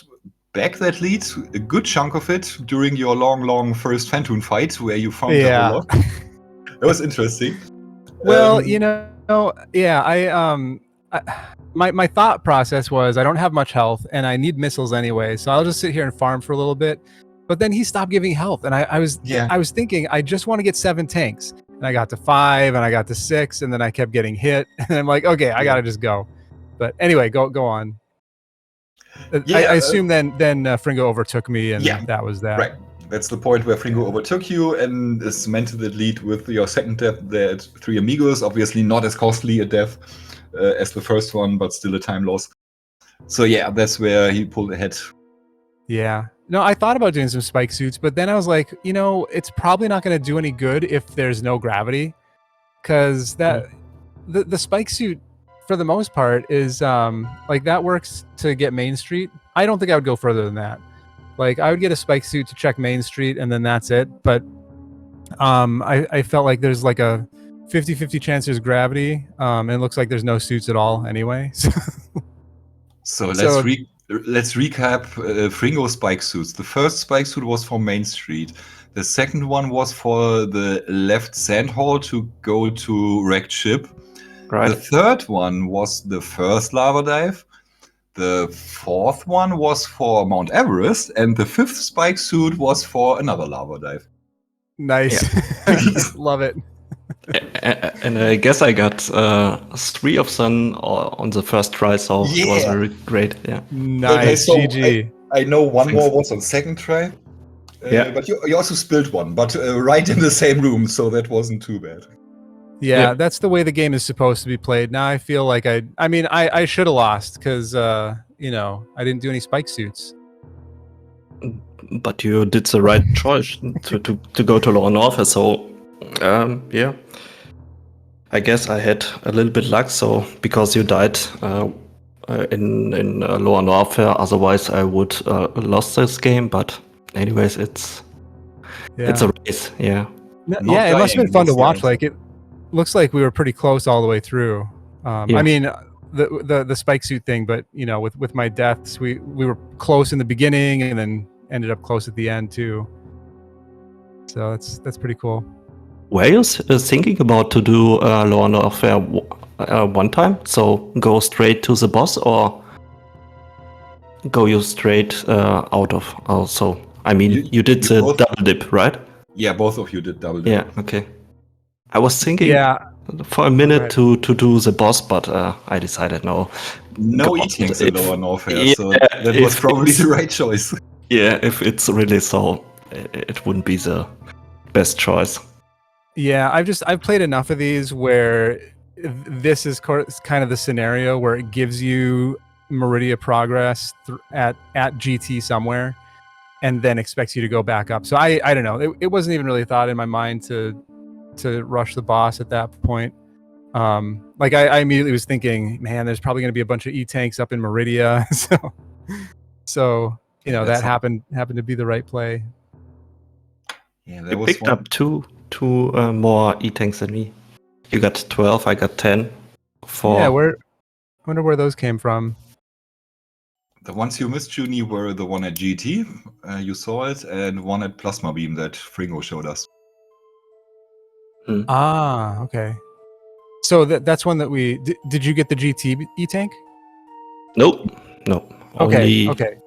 back that lead, a good chunk of it, during your long first Phantom fight, where you found a whole lot. That was interesting. Well, my thought process was I don't have much health and I need missiles anyway, so I'll just sit here and farm for a little bit. But then he stopped giving health, and I was thinking I just want to get 7 tanks, and I got to 5, and I got to 6, and then I kept getting hit, and I'm like, okay, I gotta just go. But anyway, go on. I assume then Fringo overtook me, and that was that. Right. That's the point where Fringo overtook you and cemented the lead with your second death there at 3 Amigos. Obviously not as costly a death as the first one, but still a time loss. So yeah, that's where he pulled ahead. Yeah. No, I thought about doing some spike suits, but then I was like, it's probably not going to do any good if there's no gravity, because the spike suit, for the most part, is that works to get Main Street. I don't think I would go further than that. Like, I would get a spike suit to check Main Street, and then that's it. But I felt like there's like a 50-50 chance there's gravity, and it looks like there's no suits at all anyway. So let's recap Fringo spike suits. The first spike suit was for Main Street. The second one was for the left sand hall to go to wrecked ship. Right. The third one was the first lava dive. The fourth one was for Mount Everest, and the fifth spike suit was for another lava dive. Nice. Love it. And I guess I got 3 of them on the first try, so it was very great. Yeah. Nice. GG. I know one more was on second try. But you also spilled one, but right in the same room, so that wasn't too bad. Yeah, that's the way the game is supposed to be played. Now I feel like I should have lost because I didn't do any spike suits. But you did the right choice to go to lower Norfair. So I guess I had a little bit luck. So because you died in lower Norfair, otherwise I would lost this game. But anyways, it's a race. Yeah. It must have been fun to watch. Like, it looks like we were pretty close all the way through. Yeah. I mean, the spike suit thing, but with my deaths, we were close in the beginning and then ended up close at the end too. So that's pretty cool. Were you thinking about to do Law and Warfare one time? So go straight to the boss, or go you straight out of also? I mean, you did the both, double dip, right? Yeah, both of you did double dip. Yeah, okay. I was thinking for a Right. minute to do the boss, but I decided no. No God, E-tanks in Lower Norfair, yeah, so that was probably the right choice. Yeah, if it's really so, it wouldn't be the best choice. Yeah, I've played enough of these where this is kind of the scenario where it gives you Meridia progress at GT somewhere, and then expects you to go back up. So I don't know. It wasn't even really a thought in my mind to rush the boss at that point. Like I immediately was thinking, man, there's probably going to be a bunch of E-tanks up in Meridia, so that happened to be the right play. Yeah, you picked up two more E-tanks than me. You got 12, I got 10. Yeah, I wonder where those came from. The ones you missed, Joonie, were the one at GT, you saw it, and one at Plasma Beam that Fringo showed us. Ah, okay. So that's one that we did. You get the GT E-tank? Nope. Okay.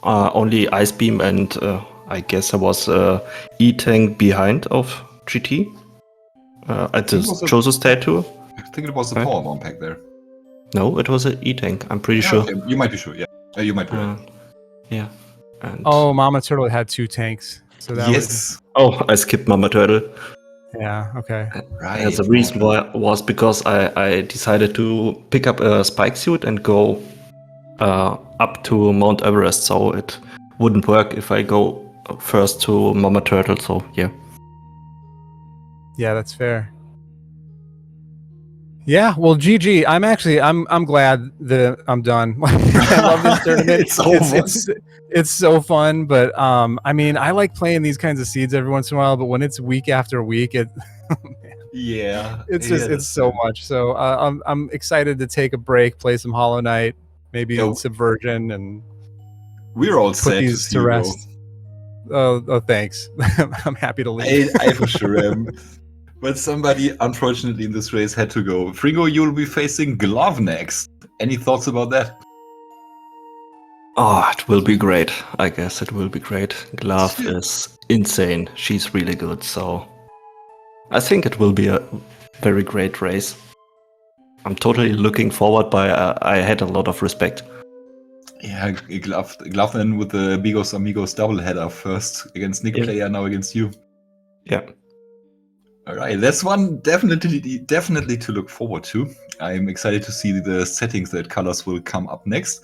Only Ice Beam, and I guess there was E-tank behind of GT at the Joseph statue. I think it was the power bomb pack there. No, it was an E-tank. I'm pretty sure. Okay. You might be sure. Yeah, you might be right. Yeah. And Mama Turtle had 2 tanks. So that yes. I skipped Mama Turtle. Yeah. Okay. Right. The reason was because I decided to pick up a spike suit and go up to Mount Everest, so it wouldn't work if I go first to Mama Turtle. So yeah. Yeah, that's fair. Yeah, well, GG. I'm glad that I'm done. I love this tournament. It's so fun, but I mean, I like playing these kinds of seeds every once in a while, but when it's week after week, it's so much. So I'm excited to take a break, play some Hollow Knight, maybe Subversion, and we're all put sad these to see to you rest. go. Oh, thanks. I'm happy to leave. I for sure am. But somebody, unfortunately, in this race had to go. Fringo, you'll be facing Glove next. Any thoughts about that? Oh, it will be great. I guess it will be great. Glove is insane. She's really good. So I think it will be a very great race. I'm totally looking forward, but I had a lot of respect. Yeah, Glove then with the Amigos doubleheader first against Nick Player, now against you. Yeah. All right, that's one definitely to look forward to. I'm excited to see the settings that Colors will come up next.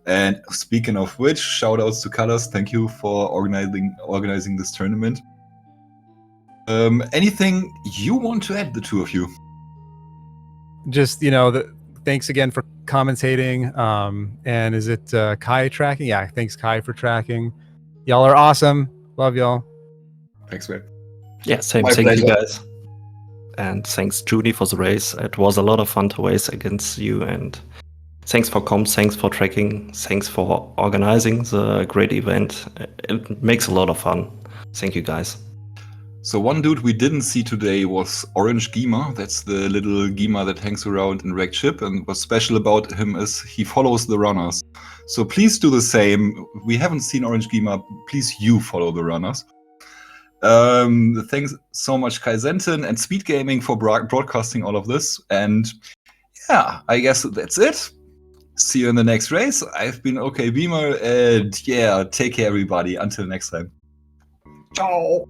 And speaking of which, shout outs to Colors. Thank you for organizing this tournament. Anything you want to add, the two of you? Just, thanks again for commentating. And is it Kai tracking? Yeah, thanks, Kai, for tracking. Y'all are awesome. Love y'all. Thanks, man. Yeah, thank you guys. And thanks, Judy, for the race. It was a lot of fun to race against you. And thanks for comms, thanks for tracking, thanks for organizing the great event. It makes a lot of fun. Thank you, guys. So one dude we didn't see today was Orange Gima. That's the little Gima that hangs around in Wrecked Ship. And what's special about him is he follows the runners. So please do the same. We haven't seen Orange Gima. Please you follow the runners. Thanks so much, Kai Zentin and SpeedGaming for broadcasting all of this. And yeah, I guess that's it. See you in the next race. I've been OK Beamer, and yeah, take care, everybody. Until next time. Ciao.